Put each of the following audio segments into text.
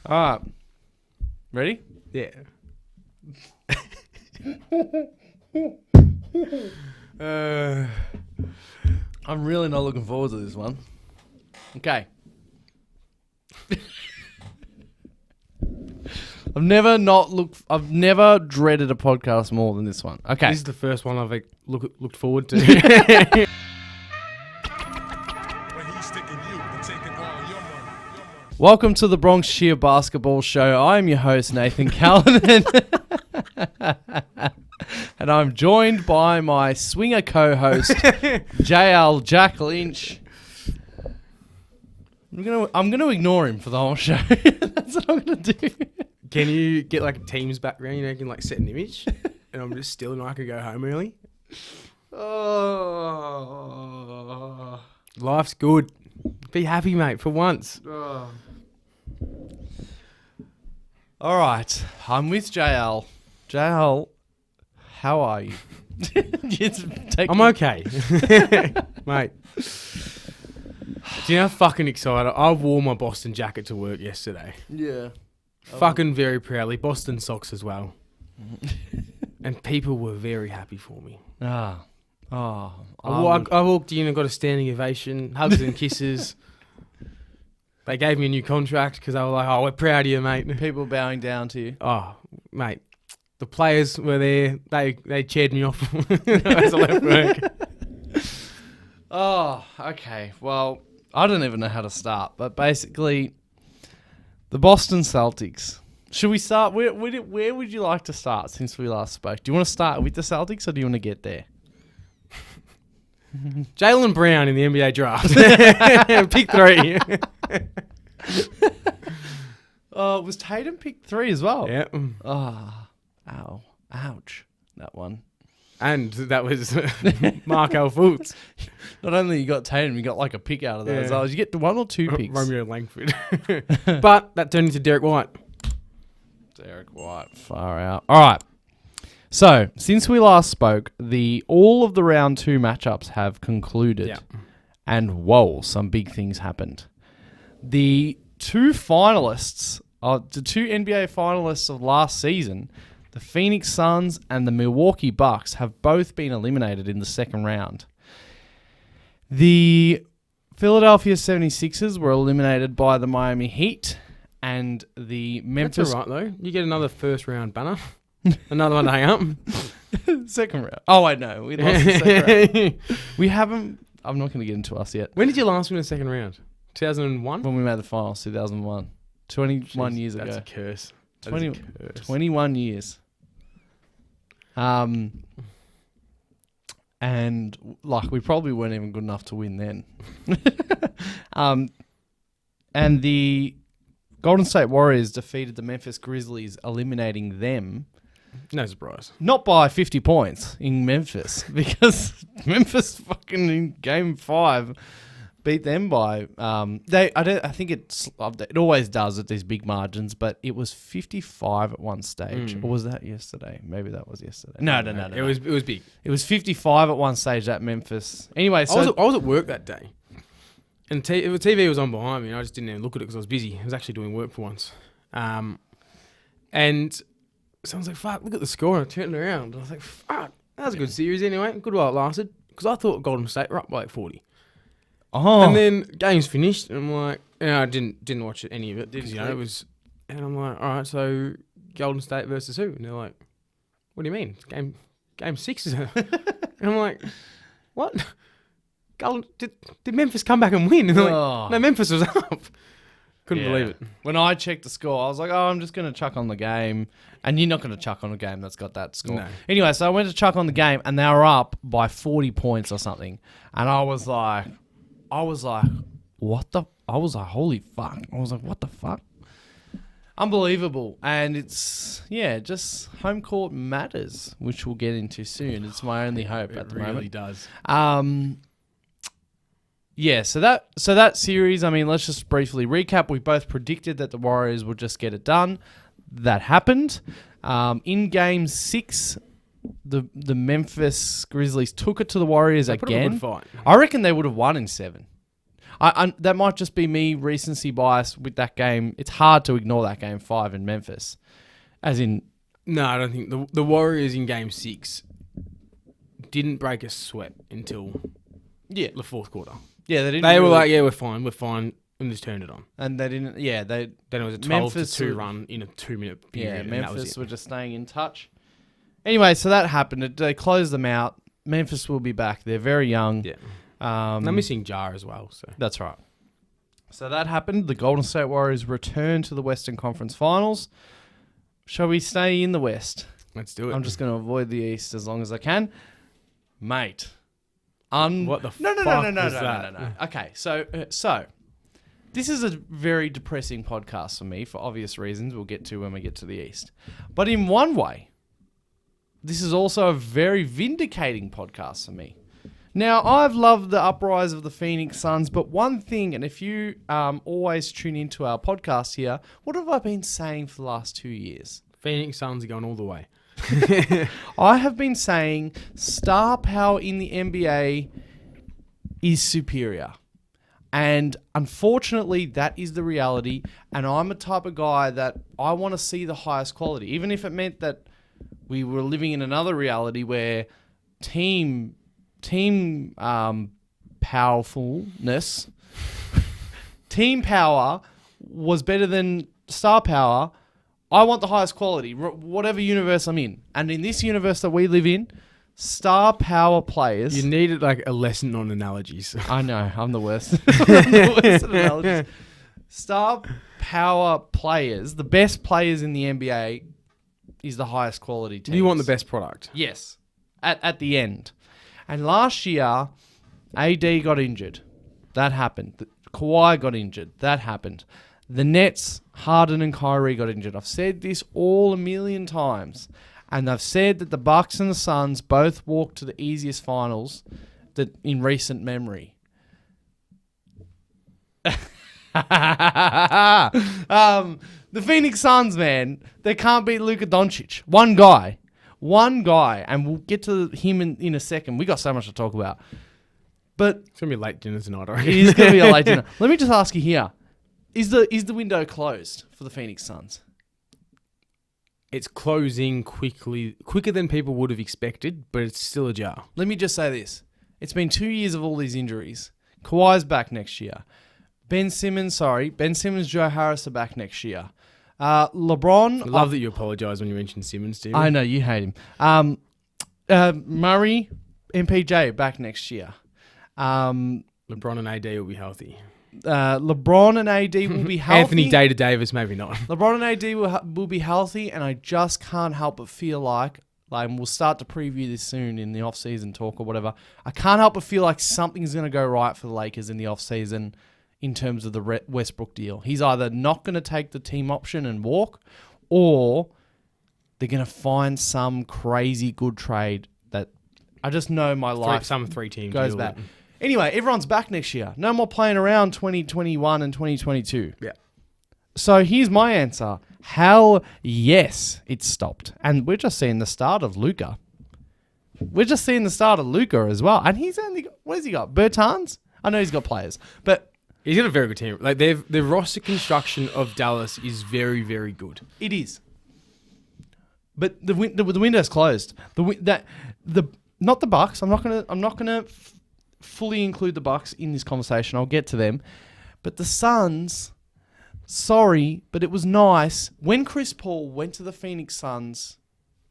All right. Ready? Yeah. I'm really not looking forward to this one. Okay. I've never dreaded a podcast more than this one. Okay. This is the first one I've looked forward to. Welcome to the Bronx Cheer Basketball Show. I am your host, Nathan Callanan. And I'm joined by my swinger co-host, JL Jack Lynch. I'm gonna ignore him for the whole show. That's what I'm gonna do. Can you get like a team's background? You know, you can like set an image, and I'm just still and I could go home early. Oh, Life's good. Be happy, mate, for once. oh. All right, I'm with JL. JL, how are you? I'm okay, mate. Do you know how fucking excited? I wore my Boston jacket to work yesterday. Yeah. Fucking very proudly. Boston socks as well. And people were very happy for me. I walked in and got a standing ovation, hugs and kisses. They gave me a new contract because they were like, "Oh, we're proud of you, mate." People bowing down to you. Oh, mate. The players were there. They cheered me off as I left work. Oh, okay. Well, I don't even know how to start, but basically, the Boston Celtics. Should we start? Where would you like to start since we last spoke? Do you want to start with the Celtics or do you want to get there? Jaylen Brown in the NBA draft. Pick 3. Was Tatum picked 3 as well? Yeah. Oh, ouch. That one. And that was Markel Fultz. Not only you got Tatum, you got like a pick out of that as well. Did you get 1 or 2 picks? Romeo Langford. But that turned into Derek White. Derek White, far out. All right. So, since we last spoke, all of the round 2 matchups have concluded. Yeah. And whoa, some big things happened. The 2 finalists, the 2 NBA finalists of last season, the Phoenix Suns and the Milwaukee Bucks, have both been eliminated in the second round. The Philadelphia 76ers were eliminated by the Miami Heat, and the Memphis... That's all right, though. You get another first round banner. Another one to hang up. Second round. Oh, I know. We lost the second round. We haven't... I'm not going to get into us yet. When did you last win a second round? 2001? When we made the finals, 2001. 21 years ago. That's a curse. 21 years. And like we probably weren't even good enough to win then. And the Golden State Warriors defeated the Memphis Grizzlies, eliminating them. No surprise. Not by 50 points in Memphis, because Memphis fucking in Game 5 beat them by I think it always does at these big margins, but it was 55 at one stage. Or was that yesterday? Maybe that was yesterday. No. It was big. It was 55 at one stage at Memphis. Anyway, so I was at work that day, and the TV was on behind me, and I just didn't even look at it because I was busy. I was actually doing work for once, and so I was like, "Fuck! Look at the score!" And I turned around, and I was like, "Fuck! That was a good series anyway. Good while it lasted." Because I thought Golden State were up by like 40. Oh. And then game's finished, and I'm like, I didn't watch any of it because it was, and I'm like, all right, so Golden State versus who? And they're like, what do you mean? Game 6 is, and I'm like, what? Did Memphis come back and win? And they're like, no, Memphis was up. Couldn't believe it. When I checked the score, I was like, oh, I'm just going to chuck on the game. And you're not going to chuck on a game that's got that score. No. Anyway, so I went to chuck on the game, and they were up by 40 points or something. And I was like, what the... I was like, holy fuck. I was like, what the fuck? Unbelievable. And it's, just home court matters, which we'll get into soon. It's my only hope at the moment. It really does. So that series, I mean, let's just briefly recap. We both predicted that the Warriors would just get it done. That happened. In Game 6, the Memphis Grizzlies took it to the Warriors again. Put up a good fight. I reckon they would have won in 7. That might just be me recency bias with that game. It's hard to ignore that game 5 in Memphis. As in... No, I don't think. The Warriors in Game 6 didn't break a sweat until the fourth quarter. Yeah, they didn't. They were like, yeah, we're fine, and just turned it on. And they didn't... Yeah, they... Then it was a 12-2 run in a 2-minute period. Yeah, Memphis were just staying in touch. Anyway, so that happened. They closed them out. Memphis will be back. They're very young. Yeah. They're missing Jar as well. So that's right. So that happened. The Golden State Warriors returned to the Western Conference Finals. Shall we stay in the West? Let's do it. I'm just going to avoid the East as long as I can. Mate. What the fuck was that? No. Okay, so this is a very depressing podcast for me for obvious reasons we'll get to when we get to the East. But in one way, this is also a very vindicating podcast for me. Now, I've loved the uprise of the Phoenix Suns, but one thing, and if you always tune into our podcast here, what have I been saying for the last 2 years? Phoenix Suns are going all the way. I have been saying star power in the NBA is superior. And unfortunately, that is the reality. And I'm a type of guy that I want to see the highest quality, even if it meant that we were living in another reality where team powerfulness, team power was better than star power. I want the highest quality, whatever universe I'm in. And in this universe that we live in, star power players... You needed like a lesson on analogies. I know, I'm the worst. I'm the worst at analogies. Star power players, the best players in the NBA, is the highest quality team. You want the best product. Yes, at the end. And last year, AD got injured. That happened. Kawhi got injured. That happened. The Nets, Harden and Kyrie got injured. I've said this all a million times. And I've said that the Bucks and the Suns both walked to the easiest finals that in recent memory. The Phoenix Suns, man, they can't beat Luka Doncic. One guy, and we'll get to him in a second. We got so much to talk about. But it's gonna be a late dinner tonight, I reckon. It is gonna be a late dinner. Let me just ask you here: is the window closed for the Phoenix Suns? It's closing quicker than people would have expected, but it's still ajar. Let me just say this: it's been 2 years of all these injuries. Kawhi's back next year. Ben Simmons, Joe Harris are back next year. LeBron... I love that you apologise when you mention Simmons, Steve. I know, you hate him. Murray, MPJ back next year. LeBron and AD will be healthy. LeBron and AD will be healthy. Anthony Davis, maybe not. LeBron and AD will be healthy, and I just can't help but feel like we'll start to preview this soon in the off-season talk or whatever. I can't help but feel like something's going to go right for the Lakers in the off-season in terms of the Westbrook deal. He's either not going to take the team option and walk, or they're going to find some crazy good trade that I just know my life some three teams goes back. Anyway, everyone's back next year. No more playing around 2021 and 2022. Yeah. So here's my answer. Hell yes, it's stopped. And we're just seeing the start of Luka. We're just seeing the start of Luka as well. And he's only got, what has he got? Bertans? I know he's got players, but he's got a very good team. Like the roster construction of Dallas is very, very good. It is. But the window's closed. Not the Bucks. I'm not gonna fully include the Bucks in this conversation. I'll get to them. But the Suns, sorry, but it was nice when Chris Paul went to the Phoenix Suns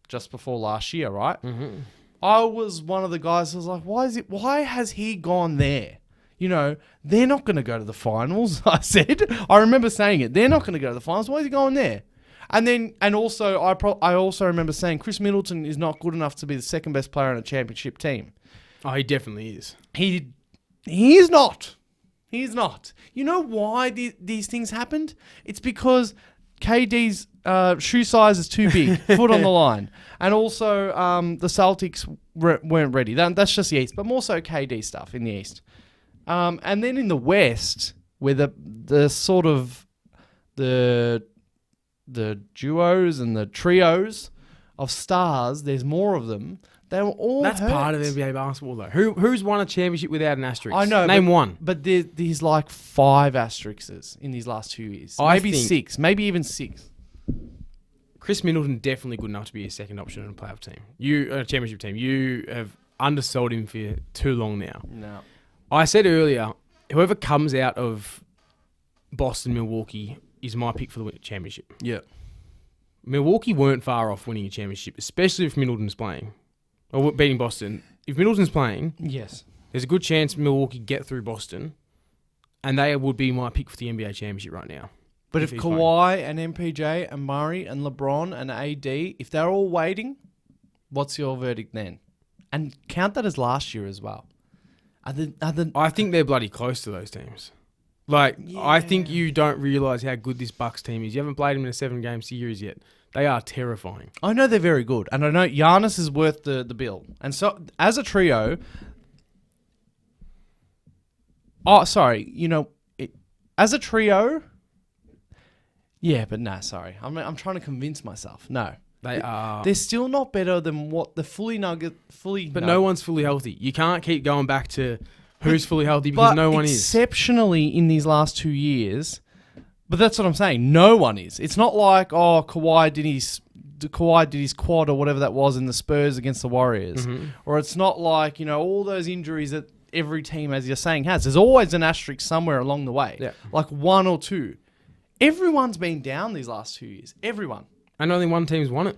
just before last year, right? Mm-hmm. I was one of the guys who was like, why has he gone there? You know, they're not going to go to the finals, I said. I remember saying it. They're not going to go to the finals. Why is he going there? And also, I also remember saying Chris Middleton is not good enough to be the second best player on a championship team. Oh, he definitely is. He is not. He's not. You know why these things happened? It's because KD's shoe size is too big, foot on the line. And also, the Celtics weren't ready. That's just the East, but more so KD stuff in the East. And then in the West, where the sort of the duos and the trios of stars, there's more of them. They were all That's hurt. part of NBA basketball, though. Who's won a championship without an asterisk? I know. Name one. But there's like 5 asterisks in these last 2 years. Maybe 6. Maybe even 6. Chris Middleton definitely good enough to be a second option on a playoff team. A championship team. You have undersold him for too long now. No. I said earlier, whoever comes out of Boston, Milwaukee is my pick for the championship. Yeah. Milwaukee weren't far off winning a championship, especially if Middleton's playing. Or beating Boston. If Middleton's playing, Yes. there's a good chance Milwaukee get through Boston, and they would be my pick for the NBA championship right now. But if he's Kawhi and MPJ and Murray and LeBron and AD, if they're all waiting, what's your verdict then? And count that as last year as well. I think they're bloody close to those teams. Like, I think you don't realise how good this Bucks team is. You haven't played them in a 7-game series yet. They are terrifying. I know they're very good, and I know Giannis is worth the bill. And so, as a trio, as a trio, yeah, but nah, sorry, I'm trying to convince myself. No, They are. they're still not better than what the But no one's fully healthy. You can't keep going back to who's fully healthy because no one is. Exceptionally in these last 2 years. But that's what I'm saying. No one is. It's not like, Kawhi did his quad or whatever that was in the Spurs against the Warriors. Mm-hmm. Or it's not like, all those injuries that every team, as you're saying, has. There's always an asterisk somewhere along the way. Yeah. Like 1 or 2. Everyone's been down these last 2 years. Everyone. And only one team's won it.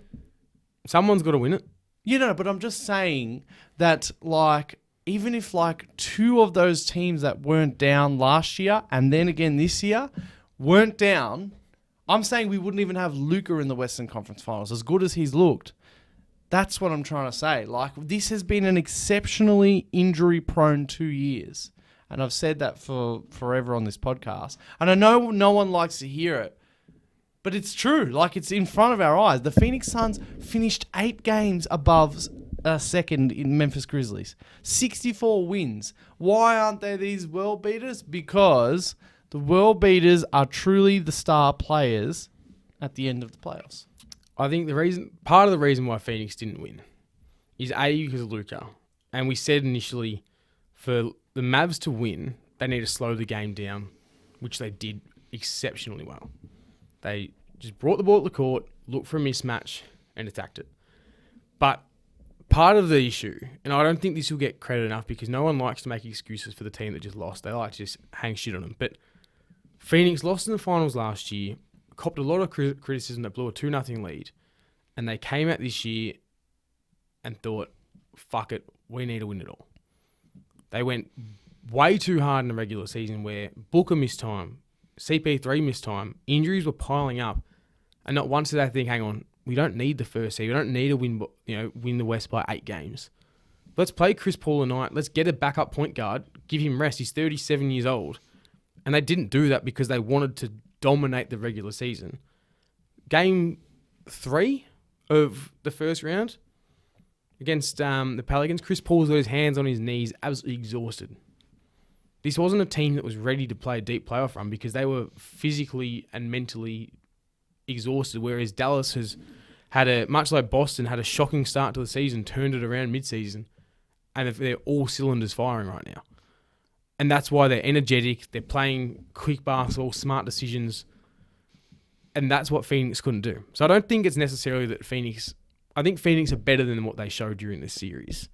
Someone's got to win it. But I'm just saying that, like, even if, like, 2 of those teams that weren't down last year and then again this year weren't down, I'm saying we wouldn't even have Luka in the Western Conference Finals, as good as he's looked. That's what I'm trying to say. Like, this has been an exceptionally injury-prone 2 years. And I've said that for forever on this podcast. And I know no one likes to hear it, but it's true. Like, it's in front of our eyes. The Phoenix Suns finished 8 games above second in Memphis Grizzlies. 64 wins. Why aren't they these world beaters? Because the world beaters are truly the star players at the end of the playoffs. I think part of the reason why Phoenix didn't win is because of Luka. And we said initially, for the Mavs to win, they need to slow the game down, which they did exceptionally well. They just brought the ball to the court, looked for a mismatch, and attacked it. But part of the issue, and I don't think this will get credit enough because no one likes to make excuses for the team that just lost. They like to just hang shit on them. But Phoenix lost in the finals last year, copped a lot of criticism that blew a 2-0 lead, and they came out this year and thought, fuck it, we need to win it all. They went way too hard in the regular season where Booker missed time, CP3 missed time, injuries were piling up, and not once did they think, hang on, we don't need the first seed, we don't need to win the West by 8 games. Let's play Chris Paul tonight, let's get a backup point guard, give him rest, he's 37 years old. And they didn't do that because they wanted to dominate the regular season. Game 3 of the first round against the Pelicans, Chris Paul's got his hands on his knees, absolutely exhausted. This wasn't a team that was ready to play a deep playoff run because they were physically and mentally exhausted, whereas Dallas has had much like Boston, had a shocking start to the season, turned it around mid-season, and they're all cylinders firing right now. And that's why they're energetic, they're playing quick basketball, smart decisions, and that's what Phoenix couldn't do. So I don't think it's necessarily that I think Phoenix are better than what they showed during this series.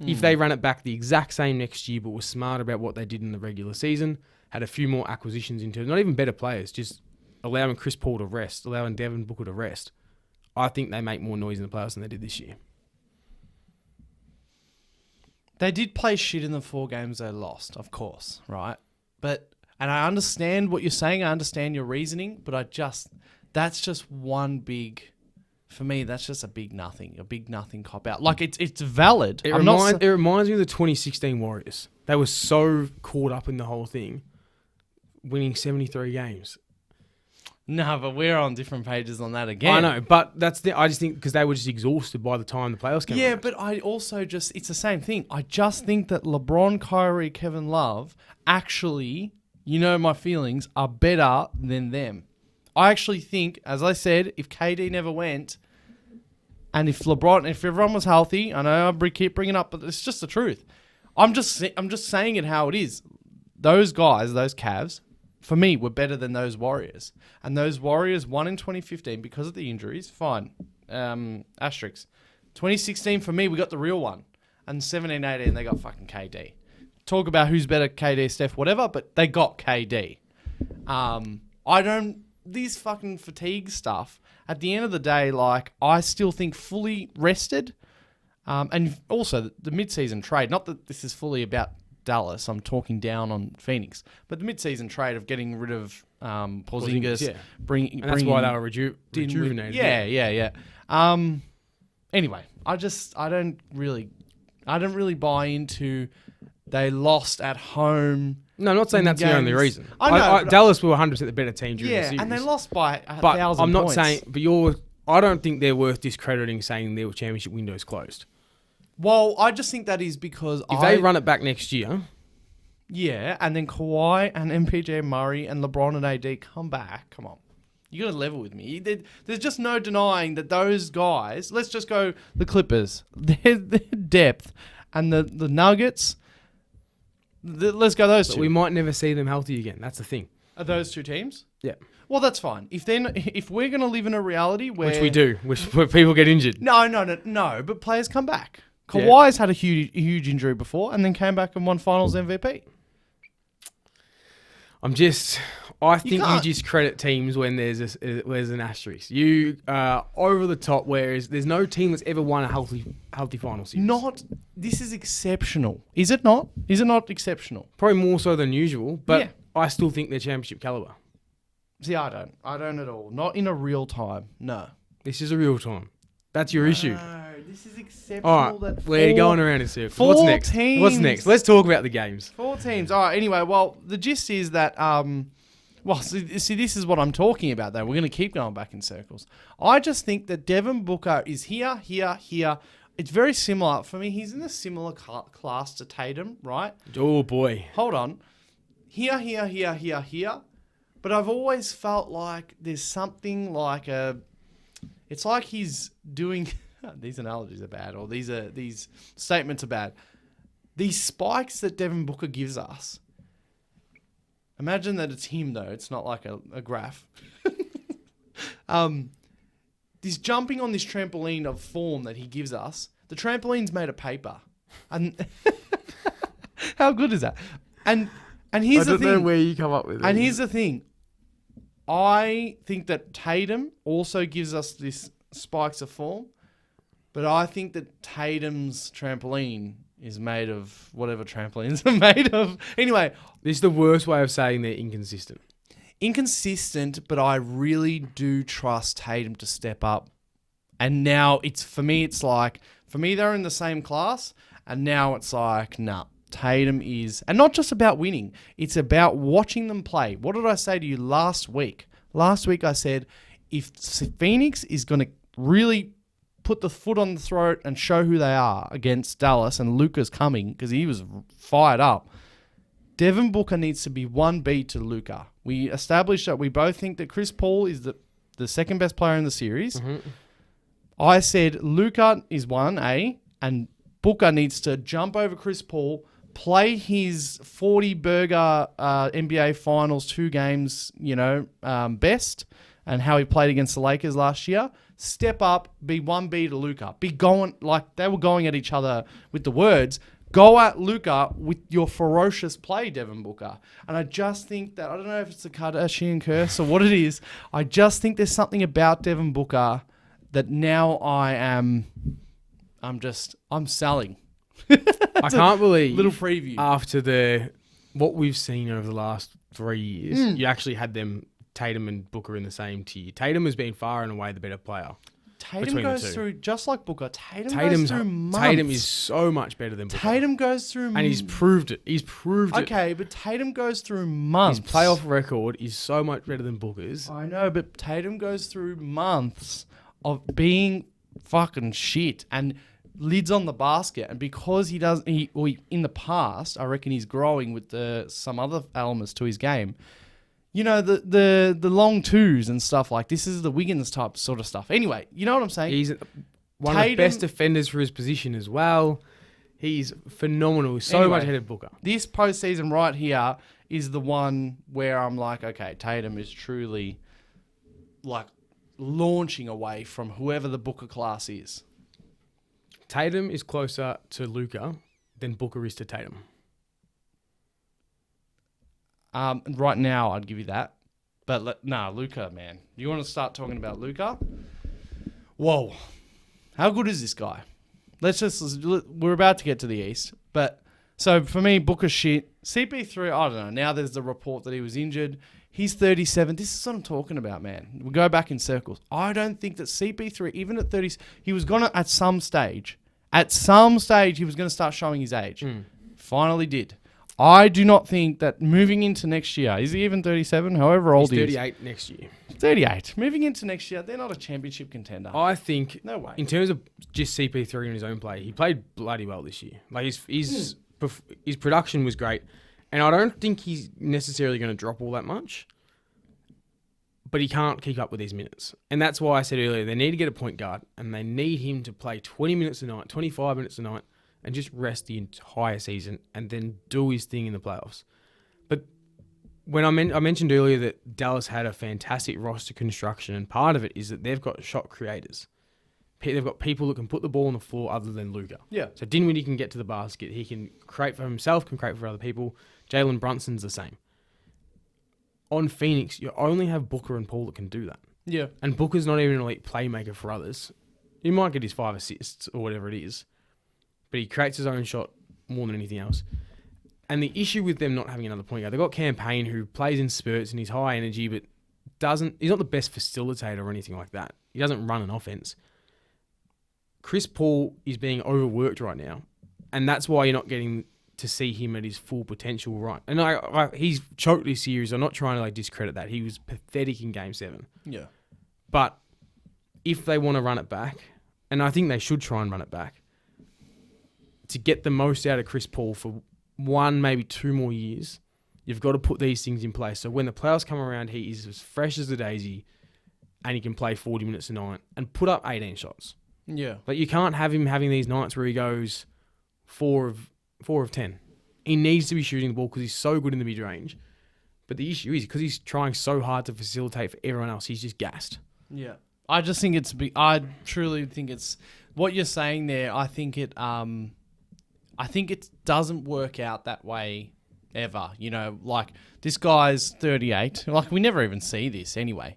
If they run it back the exact same next year, but were smart about what they did in the regular season, had a few more acquisitions into it, not even better players, just allowing Chris Paul to rest, allowing Devin Booker to rest, I think they make more noise in the playoffs than they did this year. They did play shit in the 4 games they lost, of course, right? And I understand what you're saying, I understand your reasoning, but that's just one big, for me, that's just a big nothing cop-out. Like, it's valid. It reminds me of the 2016 Warriors. They were so caught up in the whole thing, winning 73 games. No, but we're on different pages on that again. I know, but I just think because they were just exhausted by the time the playoffs came. Yeah, around. but I also it's the same thing. I just think that LeBron, Kyrie, Kevin Love actually, my feelings, are better than them. I actually think, as I said, if KD never went, And if everyone was healthy, I know I keep bringing it up, but it's just the truth. I'm just saying it how it is. Those guys, those Cavs, for me, were better than those Warriors. And those Warriors won in 2015 because of the injuries. Fine. Asterisks. 2016, for me, we got the real one. And 17, 18, they got fucking KD. Talk about who's better, KD, Steph, whatever, but they got KD. These fucking fatigue stuff, at the end of the day, like, I still think fully rested. And also the mid-season trade, not that this is fully about Dallas, I'm talking down on Phoenix, but the mid-season trade of getting rid of Porzingis, yeah. And that's why they were rejuvenated. Yeah. Anyway, I don't really buy into they lost at home. No, I'm not saying that's the only reason. I know. Dallas were 100% the better team during the series. And they lost by 1,000 points. I'm not saying, I don't think they're worth discrediting saying their championship window is closed. Well, I just think that is because if they run it back next year. Yeah, and then Kawhi and MPJ Murray and LeBron and AD come back. Come on. You got to level with me. There's just no denying that those guys, let's just go the Clippers, their depth, and the Nuggets, let's go those two. But we might never see them healthy again. That's the thing. Are those two teams? Yeah. Well, that's fine. If we're going to live in a reality where... Which we do, where people get injured. No, but players come back. Kawhi's had a huge injury before and then came back and won finals MVP. I think you just credit teams when there's an asterisk. You over the top, whereas there's no team that's ever won a healthy final series. This is exceptional. Is it not? Is it not exceptional? Probably more so than usual, but I still think they're championship caliber. See, I don't. I don't at all. Not in a real time. No. This is a real time. That's your issue. No, this is exceptional. All right, we're going around in circles. What's next? Teams. What's next? Let's talk about the games. 4 teams. All right, anyway, well, the gist is that... see, this is what I'm talking about, though. We're going to keep going back in circles. I just think that Devin Booker is here. It's very similar. For me, he's in a similar class to Tatum, right? Oh, boy. Hold on. Here. But I've always felt like there's something like a... It's like he's doing... These analogies are bad, or these statements are bad. These spikes that Devin Booker gives us... Imagine that it's him, though. It's not like a graph. This jumping on this trampoline of form that he gives us, the trampoline's made of paper. And how good is that? And here's the thing. I don't know where you come up with it. And here's the thing. I think that Tatum also gives us this spikes of form, but I think that Tatum's trampoline is made of whatever trampolines are made of. Anyway. This is the worst way of saying they're inconsistent. Inconsistent, but I really do trust Tatum to step up. And now for me, they're in the same class, and now it's like, nah, Tatum is... And not just about winning. It's about watching them play. What did I say to you last week? Last week I said, if Phoenix is going to really put the foot on the throat and show who they are against Dallas, and Luka's coming because he was fired up, Devin Booker needs to be 1B to Luka. We established that we both think that Chris Paul is the second best player in the series. Mm-hmm. I said Luka is 1A and Booker needs to jump over Chris Paul, play his 40-burger NBA Finals 2 games, best, and how he played against the Lakers last year. Step up, be 1B to Luka. Be going, like they were going at each other with the words. Go at Luka with your ferocious play, Devin Booker. And I just think that, I don't know if it's the Kardashian curse or what it is, I just think there's something about Devin Booker that now I'm selling. I can't believe little preview. After what we've seen over the last 3 years, you actually had Tatum and Booker in the same tier. Tatum has been far and away the better player. Tatum goes through, just like Booker, Tatum goes through months. Tatum is so much better than Booker. Tatum goes through... And he's proved it. Okay, but Tatum goes through months. His playoff record is so much better than Booker's. I know, but Tatum goes through months of being fucking shit and lids on the basket. And because in the past, I reckon he's growing with some other elements to his game. The long twos and stuff like this is the Wiggins type sort of stuff. Anyway, you know what I'm saying? one of the best defenders for his position as well. He's phenomenal. So much ahead of Booker. This postseason right here is the one where I'm like, okay, Tatum is truly like launching away from whoever the Booker class is. Tatum is closer to Luka than Booker is to Tatum. Right now, I'd give you that. But Luka, man. You want to start talking about Luka? Whoa. How good is this guy? We're about to get to the East. But, so for me, Booker's shit. CP3, I don't know. Now there's the report that he was injured. He's 37. This is what I'm talking about, man. We go back in circles. I don't think that CP3, even at 30, he was going to, at some stage, he was going to start showing his age. Finally did. I do not think that moving into next year, is he even 37? However old he is. 38 next year. 38. Moving into next year, they're not a championship contender. I think, no way. In terms of just CP3 in his own play, he played bloody well this year. Like his production was great. And I don't think he's necessarily going to drop all that much. But he can't keep up with these minutes. And that's why I said earlier, they need to get a point guard. And they need him to play 20 minutes a night, 25 minutes a night. And just rest the entire season and then do his thing in the playoffs. But when I mentioned earlier that Dallas had a fantastic roster construction, and part of it is that they've got shot creators. They've got people that can put the ball on the floor other than Luka. Yeah. So Dinwiddie can get to the basket. He can create for himself, can create for other people. Jalen Brunson's the same. On Phoenix, you only have Booker and Paul that can do that. Yeah. And Booker's not even an elite playmaker for others. He might get his 5 assists or whatever it is. But he creates his own shot more than anything else. And the issue with them not having another point guard, they've got Campaign who plays in spurts and he's high energy, but he's not the best facilitator or anything like that. He doesn't run an offense. Chris Paul is being overworked right now, and that's why you're not getting to see him at his full potential right. And he's choked this series. I'm not trying to discredit that. He was pathetic in Game 7. Yeah. But if they want to run it back, and I think they should try and run it back, to get the most out of Chris Paul for 1, maybe 2 more years, you've got to put these things in place. So when the playoffs come around, he is as fresh as a daisy and he can play 40 minutes a night and put up 18 shots. Yeah. But you can't have him having these nights where he goes 4 of 10. He needs to be shooting the ball because he's so good in the mid-range. But the issue is because he's trying so hard to facilitate for everyone else, he's just gassed. Yeah. I I truly think it's what you're saying there. I think it doesn't work out that way ever. Like this guy's 38. Like we never even see this anyway.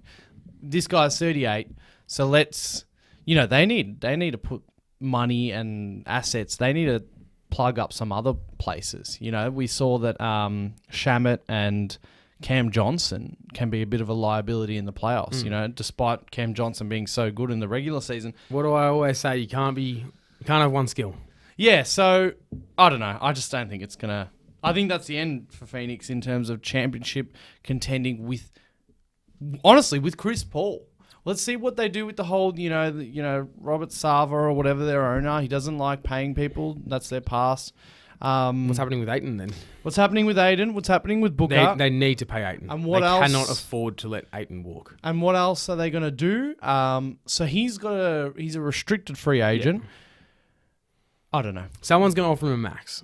This guy's 38. So let's, they need to put money and assets. They need to plug up some other places. We saw that Shamet and Cam Johnson can be a bit of a liability in the playoffs. Despite Cam Johnson being so good in the regular season. What do I always say? You can't have one skill. Yeah, so I don't know. I just don't think it's gonna. I think that's the end for Phoenix in terms of championship contending with Chris Paul. Let's see what they do with the whole, Robert Sava or whatever their owner. He doesn't like paying people. That's their past. What's happening with Ayton then? What's happening with Aiden? What's happening with Booker? They need to pay Ayton. And what they else? Cannot afford to let Ayton walk. And what else are they going to do? So he's a restricted free agent. Yeah. I don't know. Someone's going to offer him a max.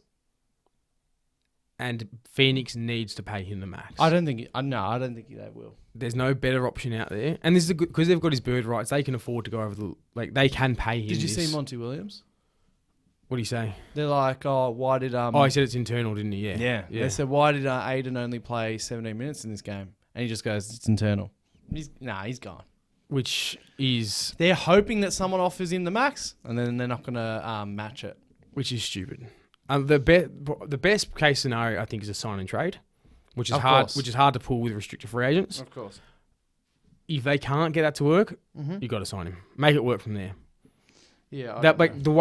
And Phoenix needs to pay him the max. I don't think they will. There's no better option out there. And this is because they've got his bird rights, they can afford to go over they can pay him. Did you see Monty Williams? What do you say? They're like, why did... he said it's internal, didn't he? Yeah. They said, why did Aiden only play 17 minutes in this game? And he just goes, it's internal. He's gone. Which is... They're hoping that someone offers him the max, and then they're not going to match it. Which is stupid. The best case scenario, I think, is a sign and trade, which is hard to pull with restricted free agents. Of course. If they can't get that to work, you got to sign him. Make it work from there. Yeah. The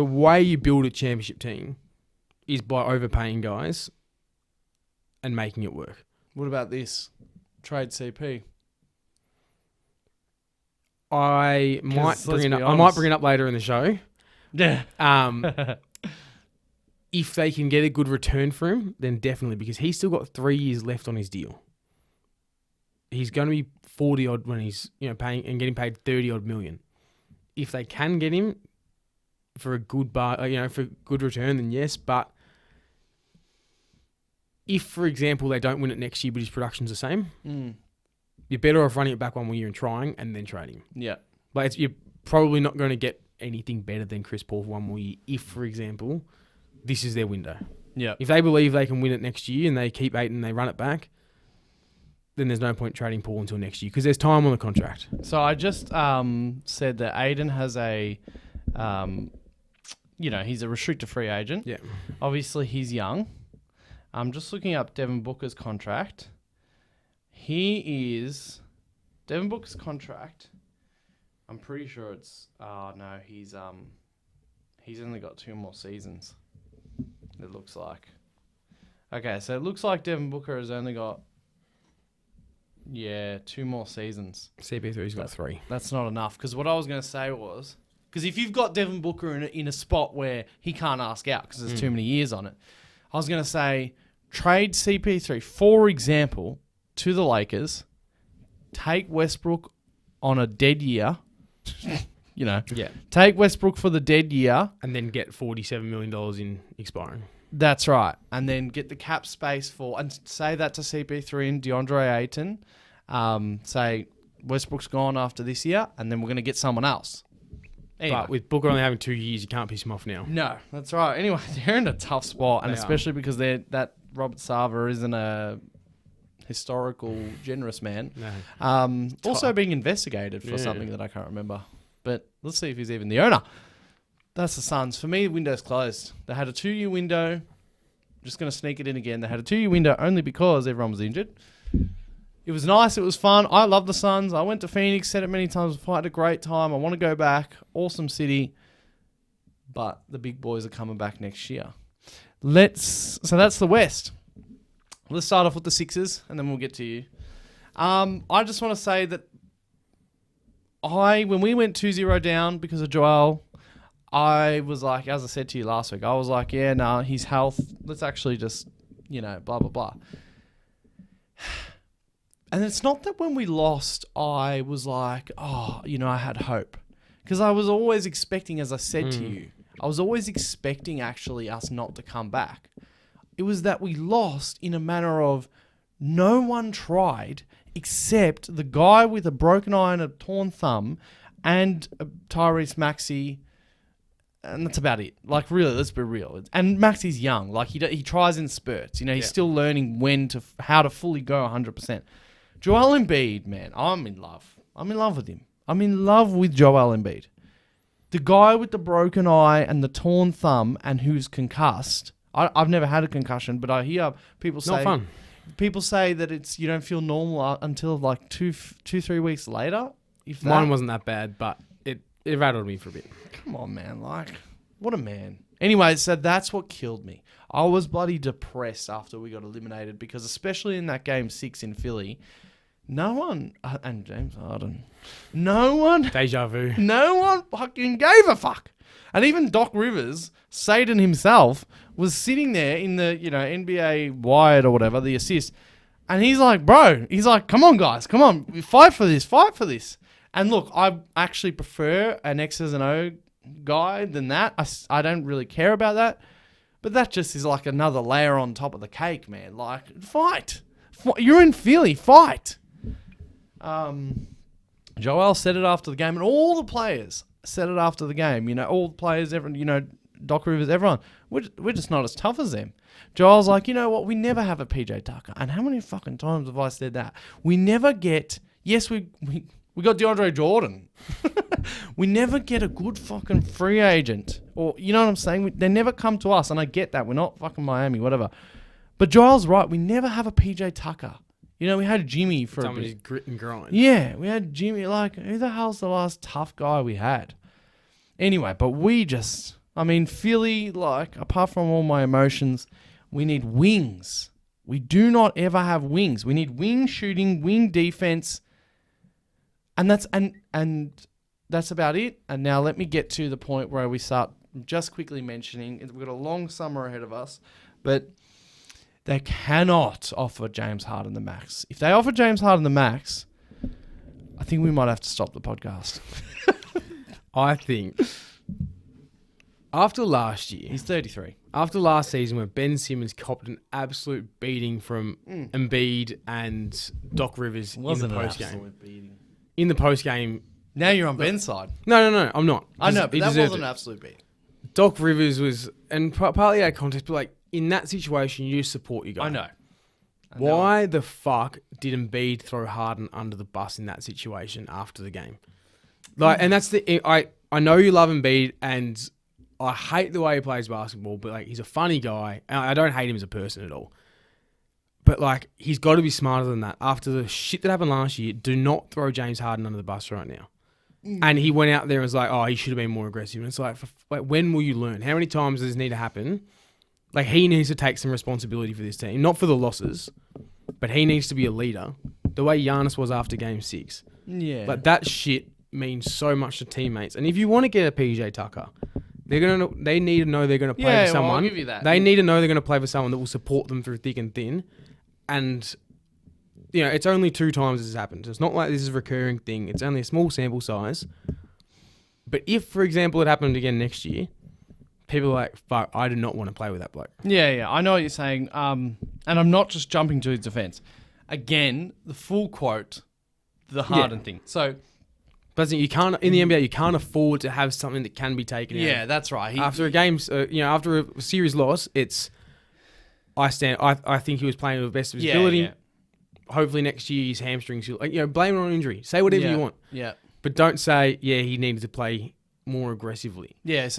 way you build a championship team is by overpaying guys and making it work. What about this? Trade CP. I might bring it up later in the show. Yeah. If they can get a good return for him, then definitely, because he's still got 3 years left on his deal. He's going to be 40 odd when he's paying and getting paid 30 odd million. if they can get him for a good for good return, then yes. But if, for example, they don't win it next year, but his production's the same, you're better off running it back 1 more year and trying, and then trading him. Yeah. But you're probably not going to get anything better than Chris Paul for 1 more year if, for example, this is their window. Yeah. If they believe they can win it next year and they keep 8 and they run it back, then there's no point trading Paul until next year because there's time on the contract. So I just said that Aiden has a, he's a restricted free agent. Yeah. Obviously, he's young. I'm just looking up Devin Booker's contract. Devin Booker's contract. I'm pretty sure it's. No, he's only got 2 more seasons. It looks like. Okay, so it looks like Devin Booker has only got. Yeah, 2 more seasons. CP3's got 3. That's not enough. Because what I was going to say was, because if you've got Devin Booker in a spot where he can't ask out because there's too many years on it, I was going to say trade CP3, for example, to the Lakers, take Westbrook on a dead year, take Westbrook for the dead year. And then get $47 million in expiring. That's right. And then get the cap space and say that to CP3 and DeAndre Ayton. Say Westbrook's gone after this year, and then we're going to get someone else. Anyway. But with Booker only having 2 years, you can't piss him off now. No, that's right. Anyway, they're in a tough spot, and especially because that Robert Sarver isn't a historical, generous man. No. Also being investigated for something that I can't remember. But let's see if he's even the owner. That's the Suns. For me, the window's closed. They had a 2-year window. Just going to sneak it in again. They had a 2-year window only because everyone was injured. It was nice. It was fun. I love the Suns. I went to Phoenix, said it many times before. I had a great time. I want to go back. Awesome city. But the big boys are coming back next year. So that's the West. Let's start off with the Sixers, and then we'll get to you. I just want to say that when we went 2-0 down because of Joel, I was like, as I said to you last week, I was like, his health, let's actually just, blah, blah, blah. And it's not that when we lost, I was like, I had hope. Because I was always expecting, as I said to you, I was always expecting actually us not to come back. It was that we lost in a manner of no one tried except the guy with a broken eye and a torn thumb and Tyrese Maxey. And that's about it. Like, really, let's be real. And Maxey's young. Like, he tries in spurts. He's still learning how to fully go 100%. Joel Embiid, man, I'm in love. I'm in love with him. I'm in love with Joel Embiid. The guy with the broken eye and the torn thumb and who's concussed. I've never had a concussion, but I hear people say... Not fun. People say that you don't feel normal until like 2-3 weeks later. Mine wasn't that bad, but it rattled me for a bit. Come on, man. Like, what a man. Anyway, so that's what killed me. I was bloody depressed after we got eliminated because especially in that game 6 in Philly, no one, and James Harden, no one. Deja vu. No one fucking gave a fuck. And even Doc Rivers, Satan himself, was sitting there in the, NBA Wired or whatever, the assist. And he's like, come on, guys. Come on. Fight for this. And look, I actually prefer an X's and O guy than that. I don't really care about that. But that just is like another layer on top of the cake, man. Like, fight. You're in Philly. Fight. Joel said it after the game, and all the players said it after the game. All the players, everyone, Doc Rivers, everyone. We're just not as tough as them. Joel's like, you know what? We never have a PJ Tucker. And how many fucking times have I said that? We never get... Yes, we got DeAndre Jordan. We never get a good fucking free agent. Or, you know what I'm saying? They never come to us, and I get that. We're not fucking Miami, whatever. But Joel's right. We never have a PJ Tucker. We had Jimmy for Somebody's a bit. Grit and grind. Yeah, we had Jimmy. Like, who the hell's the last tough guy we had? Anyway, but Philly, like, apart from all my emotions, we need wings. We do not ever have wings. We need wing shooting, wing defense. And that's about it. And now let me get to the point where we start just quickly mentioning, we've got a long summer ahead of us, but they cannot offer James Harden the max. If they offer James Harden the max, I think we might have to stop the podcast. I think after last year, He's 33. after last season where Ben Simmons copped an absolute beating from Embiid and Doc Rivers in the post-game. beating. In the post-game... Now you're on Ben's side. No, I'm not. I know, but He that deserved wasn't it. an absolute beating. Doc Rivers was... And partly out of context, but like in that situation, you just support your guy. I know. Why the fuck did Embiid throw Harden under the bus in that situation after the game? Like, and that's I know you love Embiid, and I hate the way he plays basketball, but like he's a funny guy, and I don't hate him as a person at all. But like he's got to be smarter than that. After the shit that happened last year, do not throw James Harden under the bus right now. And he went out there and was like, "Oh, he should have been more aggressive." And it's like, when will you learn? How many times does this need to happen? Like, he needs to take some responsibility for this team. Not for the losses, but he needs to be a leader. The way Giannis was after Game 6. Yeah. Like, that shit means so much to teammates. And if you want to get a PJ Tucker, they need to know they're going to play for someone. Well, I'll give you that. They need to know they're going to play for someone that will support them through thick and thin. And, you know, it's only 2 times this has happened. It's not like this is a recurring thing. It's only a small sample size. But if, for example, it happened again next year, people are like, fuck, I do not want to play with that bloke. Yeah, I know what you're saying. And I'm not just jumping to his defense. Again, the full quote, the Harden thing. So, but you can't in the NBA, you can't afford to have something that can be taken out. Yeah, that's right. After a game, after a series loss, it's I think he was playing to the best of his ability. Yeah. Hopefully next year his hamstrings, blame it on injury. Say whatever you want. Yeah. But don't say, he needed to play more aggressively. Yeah, I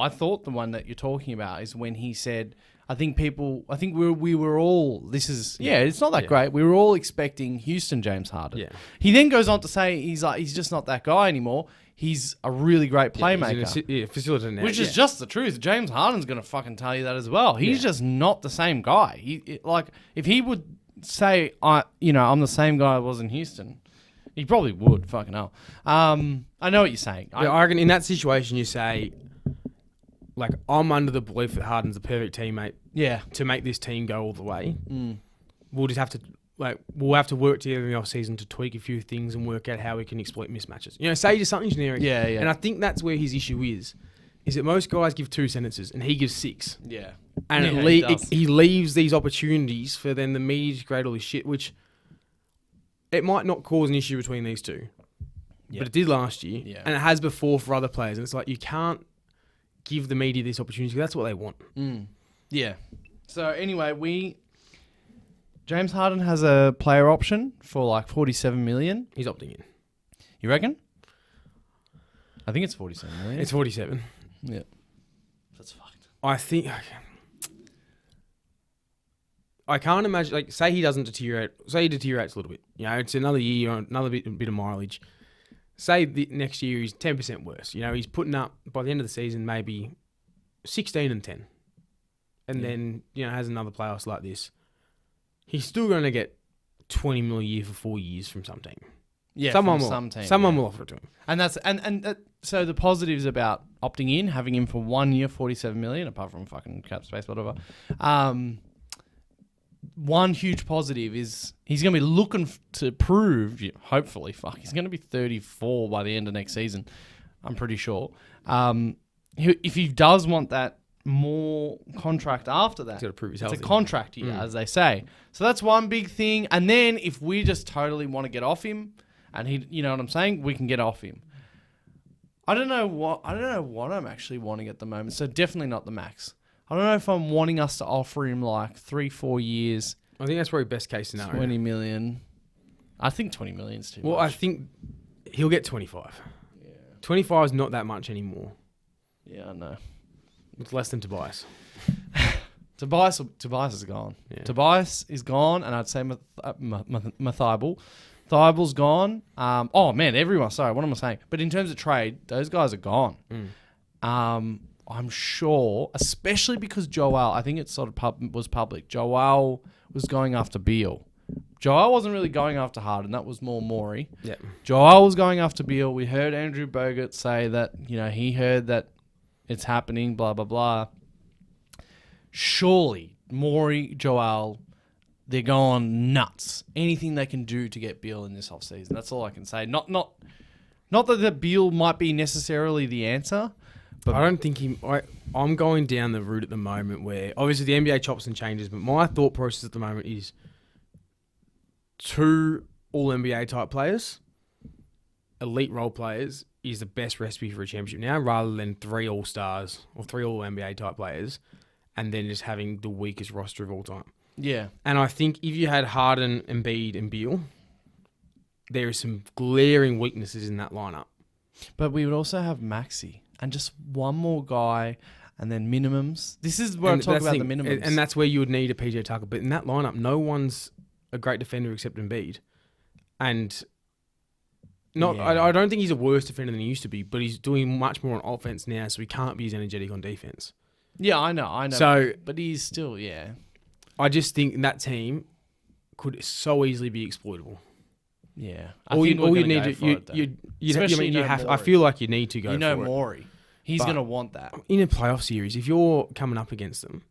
thought the one that you're talking about is when he said, I think we were all, it's not that great. We were all expecting Houston James Harden. Yeah. He then goes on to say he's just not that guy anymore. He's a really great playmaker. Facilitator now. Which is just the truth. James Harden's going to fucking tell you that as well. He's just not the same guy. If he would say, I'm the same guy I was in Houston, he probably would, fucking hell. I know what you're saying. I reckon in that situation you say, like, I'm under the belief that Harden's the perfect teammate to make this team go all the way. We'll just have to work together in the off-season to tweak a few things and work out how we can exploit mismatches. Say just something generic. Yeah. And I think that's where his issue is that most guys give 2 sentences and he gives 6. Yeah. And he leaves these opportunities for then the media to create all this shit, which it might not cause an issue between these two. Yep. But it did last year. Yeah. And it has before for other players. And it's like, you can't give the media this opportunity because that's what they want. Yeah. So anyway, James Harden has a player option for like $47 million. He's opting in. You reckon? I think it's $47 million. It's 47. Yeah. That's fucked. I think... I can't imagine... Like, say he doesn't deteriorate. Say he deteriorates a little bit. It's another year, another bit of mileage. Say next year he's 10% worse. He's putting up, by the end of the season, maybe 16 and 10. And then, has another playoffs like this. He's still going to get $20 million a year for 4 years from some team. Yeah, someone will offer it to him. And that's so the positives about opting in, having him for 1 year, $47 million, apart from fucking cap space, whatever. One huge positive is he's going to be looking to prove, hopefully, he's going to be 34 by the end of next season, I'm pretty sure. If he does want that more contract after that, he's got to prove he's it's healthy. A contract year, as they say. So that's one big thing. And then if we just totally want to get off him, and he, you know what I'm saying, we can get off him. I don't know what I'm actually wanting at the moment. So definitely not the max. I don't know if I'm wanting us to offer him like 3-4 years. I think that's probably best case scenario. 20 million. I think 20 million is too much. Well, I think he'll get 25. Yeah. 25 is not that much anymore. Yeah, I know. It's less than Tobias. Tobias is gone. Yeah. Tobias is gone, and I'd say Mathible. Thibel's gone. Everyone. Sorry, what am I saying? But in terms of trade, those guys are gone. I'm sure, especially because Joel, I think it sort of was public. Joel was going after Beal. Joel wasn't really going after Harden. That was more Morey. Yeah. Joel was going after Beal. We heard Andrew Bogut say that, he heard that it's happening, blah, blah, blah. Surely, Morey, Joel, they're going nuts. Anything they can do to get Beal in this offseason. That's all I can say. Not Not that Beal might be necessarily the answer, but I don't think I'm going down the route at the moment where obviously the NBA chops and changes, but my thought process at the moment is 2 all NBA type players, elite role players is the best recipe for a championship now, rather than 3 all stars or 3 all NBA type players, and then just having the weakest roster of all time. yeah. And I think if you had Harden, Embiid, and Beal, there are some glaring weaknesses in that lineup. But we would also have Maxi and just one more guy and then minimums. This is where I talk about the minimums. And that's where you would need a PJ Tucker. But in that lineup, no one's a great defender except Embiid. And I don't think he's a worse defender than he used to be, but he's doing much more on offense now, so he can't be as energetic on defense. Yeah, I know. So, but he's still, yeah. I just think that team could so easily be exploitable. Yeah. All you need to I feel like you need to go for it. Morey. He's going to want that. In a playoff series, if you're coming up against them,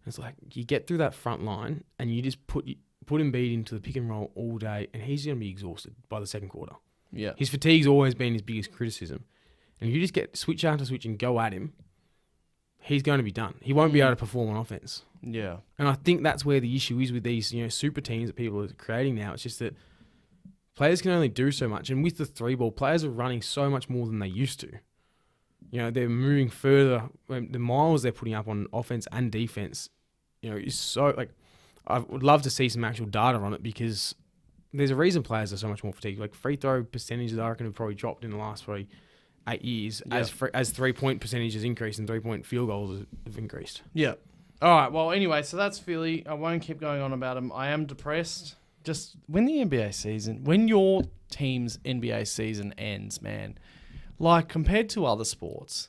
it's like you get through that front line and you just put Embiid into the pick and roll all day, and he's going to be exhausted by the second quarter. Yeah. His fatigue's always been his biggest criticism. And if you just get switch after switch and go at him, he's going to be done. He won't be able to perform on offense. Yeah. And I think that's where the issue is with these, super teams that people are creating now. It's just that players can only do so much. And with the 3-ball, players are running so much more than they used to. They're moving further. The miles they're putting up on offense and defense, is so, I would love to see some actual data on it, because there's a reason players are so much more fatigued. Like free throw percentages, I reckon, have probably dropped in the last 8 years as 3-point percentages increased and 3-point field goals have increased. Yeah. All right. Well, anyway, so that's Philly. I won't keep going on about them. I am depressed. Just when your team's NBA season ends, man, compared to other sports,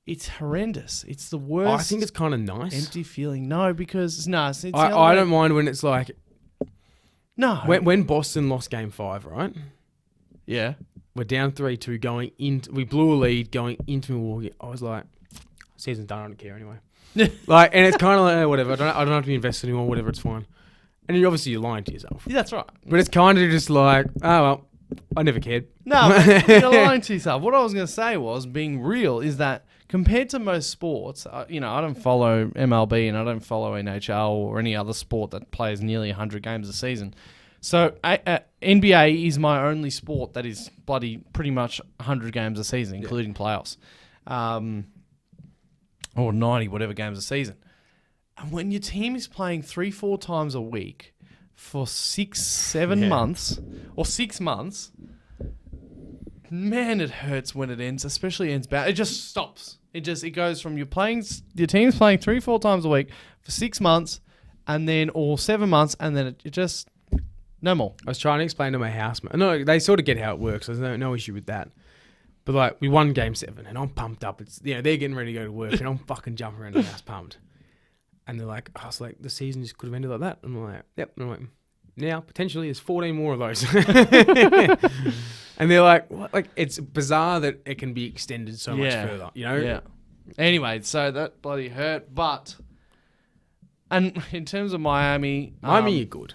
it's horrendous. It's the worst. I think it's kind of nice. Empty feeling. No, because I don't mind when it's like. No. When Boston lost Game 5, right? Yeah. We're down 3-2 going into. We blew a lead going into Milwaukee. I was like, season's done. I don't care anyway. And it's kind of like whatever. I don't have to be invested anymore. Whatever, it's fine. And you're lying to yourself. Yeah, that's right. But it's kind of just like, oh well, I never cared. No, you're lying to yourself. What I was going to say was, being real, is that compared to most sports, I don't follow MLB and I don't follow NHL or any other sport that plays nearly 100 games a season. So NBA is my only sport that is pretty much 100 games a season, including playoffs. Or 90, whatever games a season. And when your team is playing 3-4 times a week for 6-7 months, or 6 months, man, it hurts when it ends, especially ends bad. It just stops. It goes from your team's playing 3-4 times a week for 6 months, and then, or 7 months, and then it just, no more. I was trying to explain to my housemate. No, they sort of get how it works. There's no issue with that. But we won Game 7, and I'm pumped up. It's they're getting ready to go to work, and I'm fucking jumping around the house pumped. And they're like, I was like, the season just could have ended like that. And I'm like, yep. And I'm like, now potentially there's 14 more of those. And they're like, what? It's bizarre that it can be extended so much further, Yeah. Anyway, so that bloody hurt. And in terms of Miami, are good.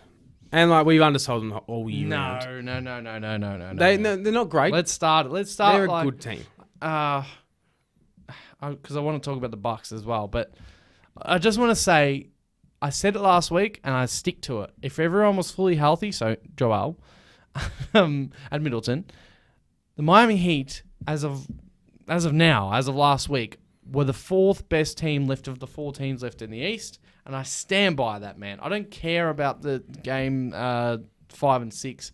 And we've undersold them all year round. No. They're not great. Let's start. They're a good team. Because I want to talk about the Bucks as well, but I just want to say, I said it last week and I stick to it. If everyone was fully healthy, so Joel and Middleton, the Miami Heat, as of last week, were the 4th best team left of the 4 teams left in the East, and I stand by that, man. I don't care about the game 5 and 6.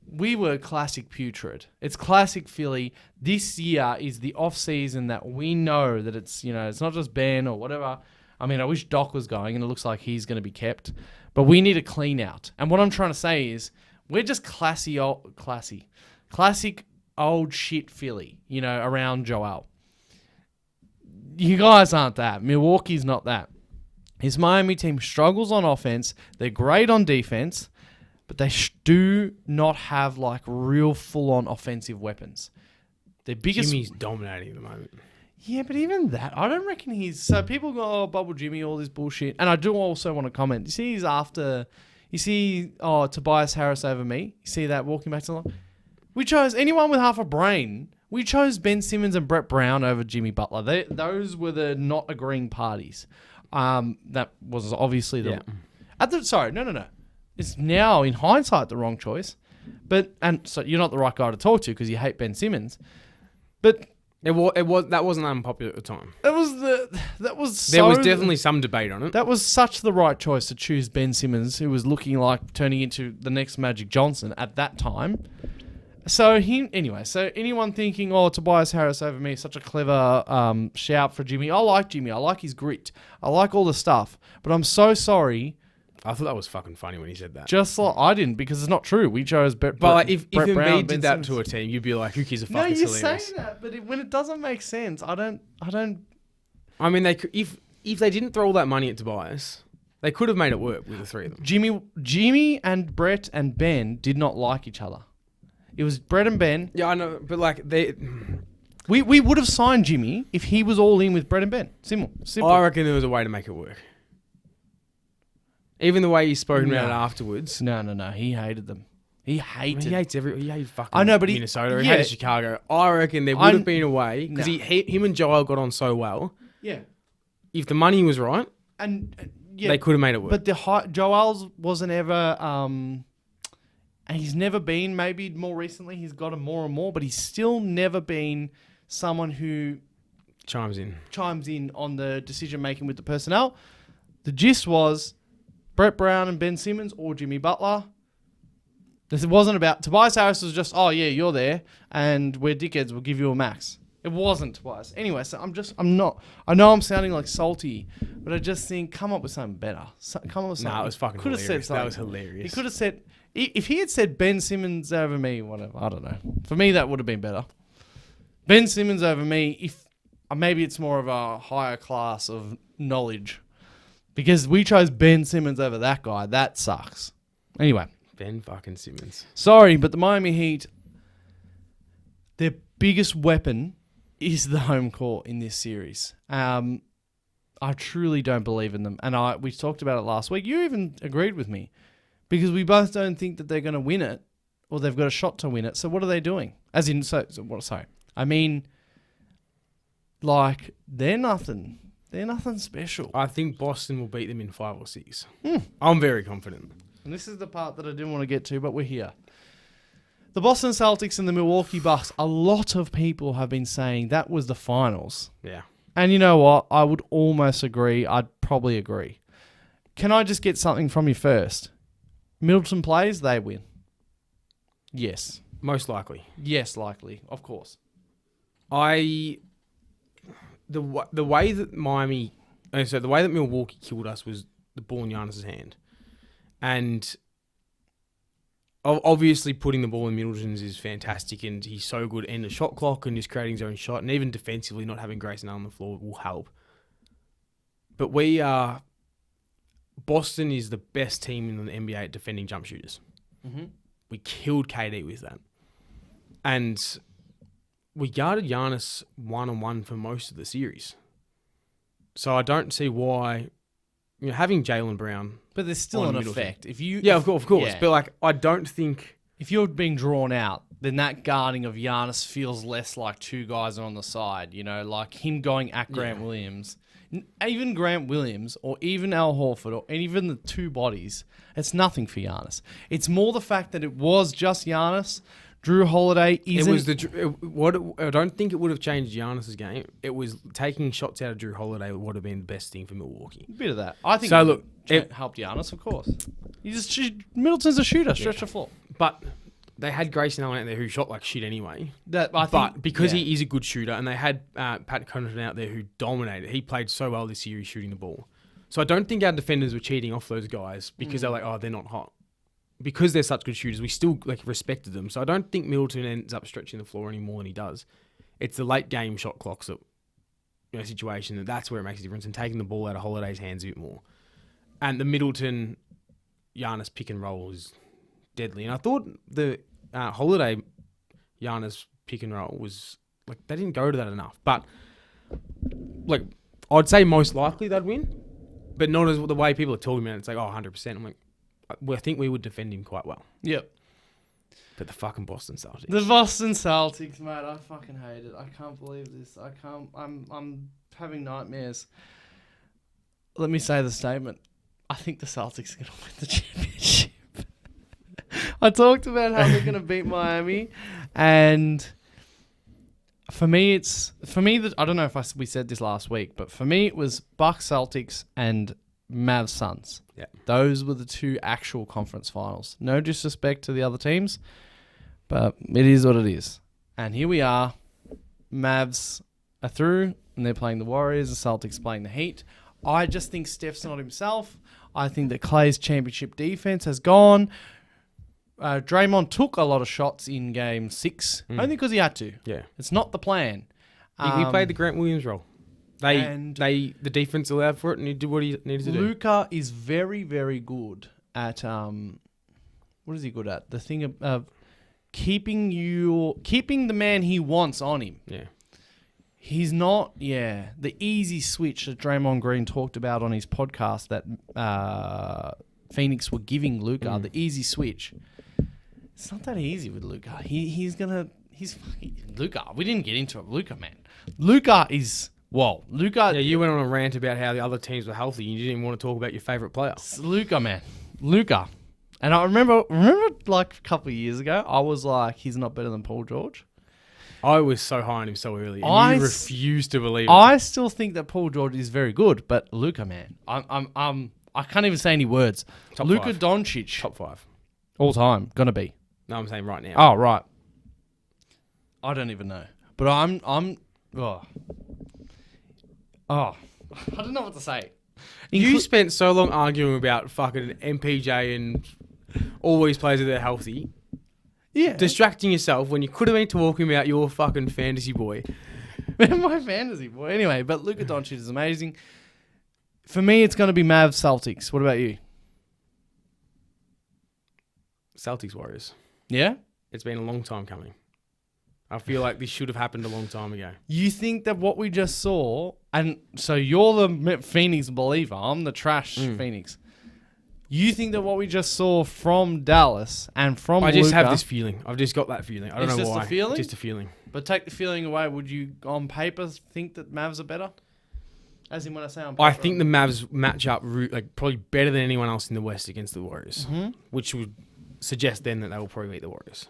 We were classic putrid. It's classic Philly. This year is the off season that we know that it's not just Ben or whatever. I mean, I wish Doc was going, and it looks like he's going to be kept. But we need a clean out. And what I'm trying to say is, we're just classic old shit Philly, around Joel. You guys aren't that. Milwaukee's not that. His Miami team struggles on offense. They're great on defense, but they do not have real full-on offensive weapons. Their biggest... Jimmy's dominating at the moment. Yeah, but even that, I don't reckon he's... So people go, oh, Bubble Jimmy, all this bullshit. And I do also want to comment. You see he's after... You see, Tobias Harris over me? You see that walking back to the line? We chose anyone with half a brain. We chose Ben Simmons and Brett Brown over Jimmy Butler. Those were the not agreeing parties. That was obviously the... Yeah. Sorry, no. It's now, in hindsight, the wrong choice. And so you're not the right guy to talk to because you hate Ben Simmons. But... That wasn't unpopular at the time. There was definitely some debate on it. That was such the right choice to choose Ben Simmons, who was looking like turning into the next Magic Johnson at that time. So anyone thinking, Tobias Harris over me, such a clever shout for Jimmy. I like Jimmy. I like his grit. I like all the stuff. But I'm so sorry. I thought that was fucking funny when he said that. Just like I didn't, because it's not true. We chose Brett if Brett Brown, Embiid did that Simmons. to a team, you'd be like, who cares? No, you're hilarious. saying that, but when it doesn't make sense, I don't. I mean, they could, if they didn't throw all that money at Tobias, they could have made it work with the three of them. Jimmy and Brett and Ben did not like each other. It was Brett and Ben. Yeah, I know, but like we would have signed Jimmy if he was all in with Brett and Ben. Simple. I reckon there was a way to make it work. Even the way he's spoken about it afterwards. No. He hated them. He hated. He hated fucking. I know, but Minnesota. He hated Chicago. I reckon there would have been a way because him and Joel got on so well. Yeah. If the money was right, and they could have made it work. But Joel's wasn't ever. And he's never been. Maybe more recently, he's gotten more and more, but he's still never been someone who chimes in on the decision making with the personnel. The gist was Brett Brown and Ben Simmons or Jimmy Butler. This wasn't about... Tobias Harris was just, you're there, and we're dickheads, we'll give you a max. It wasn't Tobias. Anyway, so I'm not... I know I'm sounding like salty, but I just think, come up with something better. Come up with something. No, it was fucking hilarious. Said something. That was hilarious. He could have said... If he had said Ben Simmons over me, whatever, I don't know. For me, that would have been better. Ben Simmons over me, if maybe it's more of a higher class of knowledge. Because we chose Ben Simmons over that guy. That sucks. Anyway. Ben fucking Simmons. Sorry, but the Miami Heat, their biggest weapon is the home court in this series. I truly don't believe in them. And we talked about it last week. You even agreed with me. Because we both don't think that they're going to win it. Or they've got a shot to win it. So what are they doing? Sorry. I mean, like, they're nothing. They're nothing special. I think Boston will beat them in 5 or 6. I'm very confident. And this is the part that I didn't want to get to, but we're here. The Boston Celtics and the Milwaukee Bucks, a lot of people have been saying that was the finals. Yeah. And you know what? I would almost agree. I'd probably agree. Can I just get something from you first? Middleton plays, they win. Yes. Most likely. Yes, likely. Of course. The way that Milwaukee killed us was the ball in Giannis' hand. And obviously putting the ball in Middleton's is fantastic, and he's so good in the shot clock and just creating his own shot, and even defensively not having Grayson Allen on the floor will help. But Boston is the best team in the NBA at defending jump shooters. Mm-hmm. We killed KD with that. And we guarded Giannis one-on-one for most of the series. So I don't see why... having Jaylen Brown... But there's still an effect. Of course. Yeah. But I don't think... If you're being drawn out, then that guarding of Giannis feels less like two guys on the side. Like him going at Grant Williams. Even Grant Williams or even Al Horford or even the two bodies, it's nothing for Giannis. It's more the fact that it was just Giannis. Drew Holiday isn't... I don't think it would have changed Giannis' game. It was taking shots out of Drew Holiday would have been the best thing for Milwaukee. A bit of that. I think it helped Giannis, of course. Middleton's a shooter, stretch the floor. But they had Grayson Allen out there who shot like shit anyway. Because he is a good shooter, and they had Pat Connaughton out there who dominated. He played so well this series shooting the ball. So I don't think our defenders were cheating off those guys because they're like, they're not hot. Because they're such good shooters, we still respected them. So I don't think Middleton ends up stretching the floor any more than he does. It's the late game shot clocks situation that's where it makes a difference, and taking the ball out of Holiday's hands a bit more. And the Middleton Giannis pick and roll is deadly. And I thought the Holiday Giannis pick and roll was they didn't go to that enough. But I'd say most likely they'd win, but not as the way people are talking about it. It's 100%. I'm like, I think we would defend him quite well. Yep. But the fucking Boston Celtics. The Boston Celtics, mate. I fucking hate it. I can't believe this. I can't. I'm having nightmares. Let me say the statement. I think the Celtics are going to win the championship. I talked about how they're going to beat Miami, and for me, I don't know if we said this last week, but for me, it was Bucks Celtics and Mavs Suns. Yeah, those were the two actual conference finals. No disrespect to the other teams, but it is what it is. And here we are. Mavs are through, and they're playing the Warriors. The Celtics playing the Heat. I just think Steph's not himself. I think that Clay's championship defense has gone. Draymond took a lot of shots in Game 6, only because he had to. Yeah, it's not the plan. He played the Grant Williams role. The defense allowed for it, and he did what he needed to do. Luka is very, very good at what is he good at? The thing of keeping the man he wants on him. Yeah. He's not, the easy switch that Draymond Green talked about on his podcast that Phoenix were giving Luka, the easy switch. It's not that easy with Luka. He's fucking Luka. We didn't get into it. Luka, man. Luka is, Luka. Yeah, you went on a rant about how the other teams were healthy. You didn't even want to talk about your favourite player. Luka, man. Luka. And I remember like a couple of years ago, I was like, he's not better than Paul George. I was so high on him so early, and you refused to believe it. I still think that Paul George is very good, but Luka, man, I can't even say any words. Luka Doncic, top 5 all time, gonna be. No, I'm saying right now. Oh, right. I don't even know, but I don't know what to say. You spent so long arguing about fucking MPJ and all these players that are healthy. Yeah. Distracting yourself when you could have been talking about your fucking fantasy boy. My fantasy boy. Anyway, but Luka Doncic is amazing. For me, it's going to be Mavs Celtics. What about you? Celtics Warriors. Yeah? It's been a long time coming. I feel like this should have happened a long time ago. You think that what we just saw, and so you're the Phoenix believer, I'm the trash Phoenix. You think that what we just saw from Dallas and from I just Luka, have this feeling. I've just got that feeling. I don't know why. It's just a feeling? Just a feeling. But take the feeling away. Would you, on paper, think that Mavs are better? As in when I say on paper. I think the Mavs match up probably better than anyone else in the West against the Warriors, which would suggest then that they will probably beat the Warriors.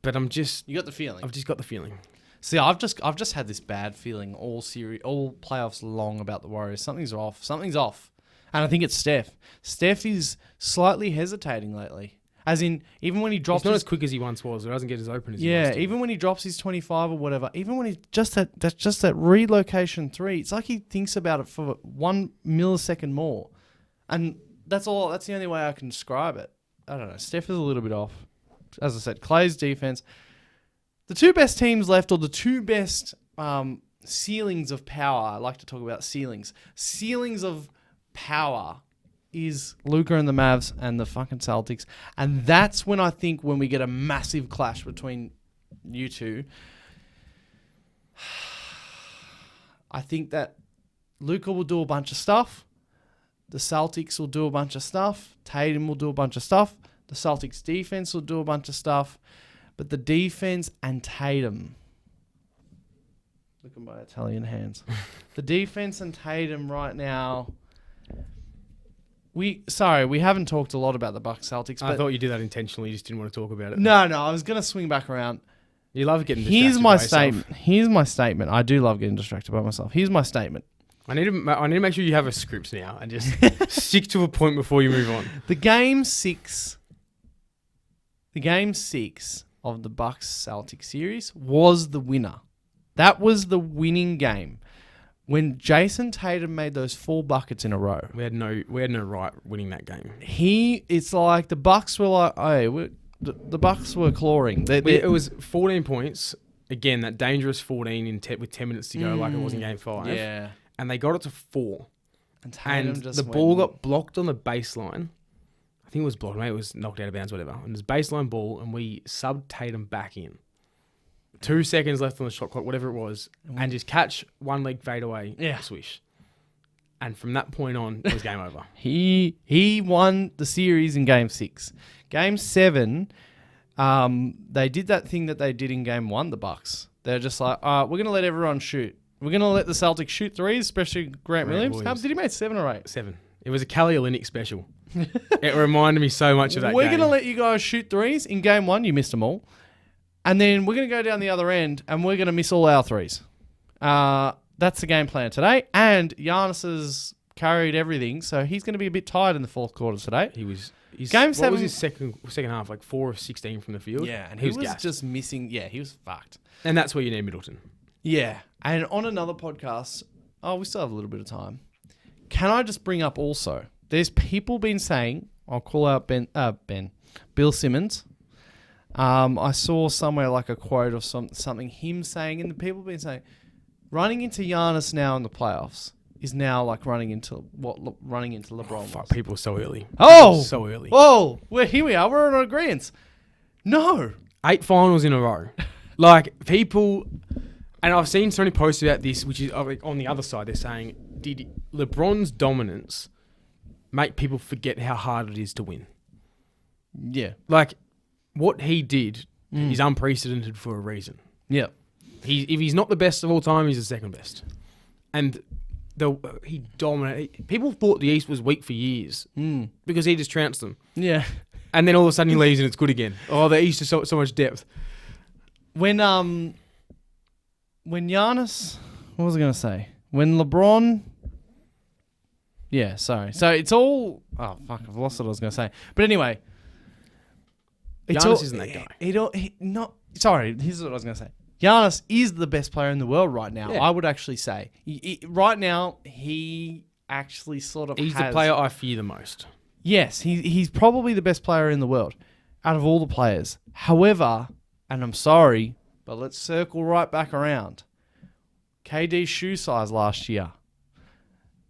But I'm just... You got the feeling? I've just got the feeling. See, I've just had this bad feeling all playoffs long about the Warriors. Something's off. And I think it's Steph. Steph is slightly hesitating lately. As in, even when he drops... He's not as quick as he once was. He doesn't get as open as he Yeah, used to. even when he drops his 25 or whatever, even when he that's just that relocation 3, it's like he thinks about it for 1 millisecond more. And that's all. That's the only way I can describe it. I don't know. Steph is a little bit off. As I said, Clay's defense. The two best teams left, or the two best ceilings of power. I like to talk about ceilings. Ceilings of power is Luka and the Mavs and the fucking Celtics. And that's when I think when we get a massive clash between you two, I think that Luka will do a bunch of stuff. The Celtics will do a bunch of stuff. Tatum will do a bunch of stuff. The Celtics defense will do a bunch of stuff. But the defense and Tatum... Look at my Italian hands. The defense and Tatum right now... We haven't talked a lot about the Bucks Celtics. But I thought you did that intentionally. You just didn't want to talk about it. No, I was going to swing back around. You love getting distracted Here's my by yourself. statement. Here's my statement. I do love getting distracted by myself. Here's my statement. I need to make sure you have a script now and just stick to a point before you move on. The game 6 of the Bucks Celtics series was the winner. That was the winning game. When Jason Tatum made those 4 buckets in a row, we had no right winning that game. It's like the Bucks were like, the Bucks were clawing. It was 14 points. Again, that dangerous 14 with 10 minutes to go, like it was in game 5. Yeah. And they got it to 4. And the ball got blocked on the baseline. I think it was blocked. Maybe it was knocked out of bounds, whatever. And it was baseline ball, and we subbed Tatum back in. 2 seconds left on the shot clock, whatever it was, and just catch one leg fade away, swish. And from that point on, it was game over. He won the series in game 6. Game 7, they did that thing that they did in game 1, the Bucks. They're just like, we're going to let everyone shoot. We're going to let the Celtics shoot threes, especially Grant Williams. Did he make 7 or 8? 7. It was a Kelly Olynyk special. It reminded me so much of that We're game. going to let you guys shoot threes. In game 1, you missed them all. And then we're going to go down the other end, and we're going to miss all our threes. That's the game plan today. And Giannis has carried everything, so he's going to be a bit tired in the fourth quarter today. Game 7 was his second half, like 4 of 16 from the field. Yeah, and he was gassed. just missing. Yeah, he was fucked. And that's where you need Middleton. Yeah, and on another podcast, we still have a little bit of time. Can I just bring up also? There's people been saying, I'll call out Bill Simmons. I saw somewhere like a quote or something him saying, and the people been saying, running into Giannis now in the playoffs is now like running into LeBron was. Fuck, people are so early. Oh! So early. Oh! Well, here we are. We're on agreement. No. 8 finals in a row. Like, people... And I've seen so many posts about this, which is on the other side. They're saying, did LeBron's dominance make people forget how hard it is to win? Yeah. Like, what he did is unprecedented for a reason. Yeah. If he's not the best of all time, he's the second best. And he dominated. People thought the East was weak for years because he just trounced them. Yeah. And then all of a sudden he leaves and it's good again. Oh, the East is so much depth. When Giannis, what was I going to say? When LeBron, yeah, sorry. So it's all, oh fuck, I've lost what I was going to say. But anyway, Giannis isn't that guy. Sorry, here's what I was going to say. Giannis is the best player in the world right now. Yeah. I would actually say right now he actually sort of He's has, the player I fear the most. Yes, he's probably the best player in the world out of all the players. However, and I'm sorry, but let's circle right back around. KD's shoe size last year.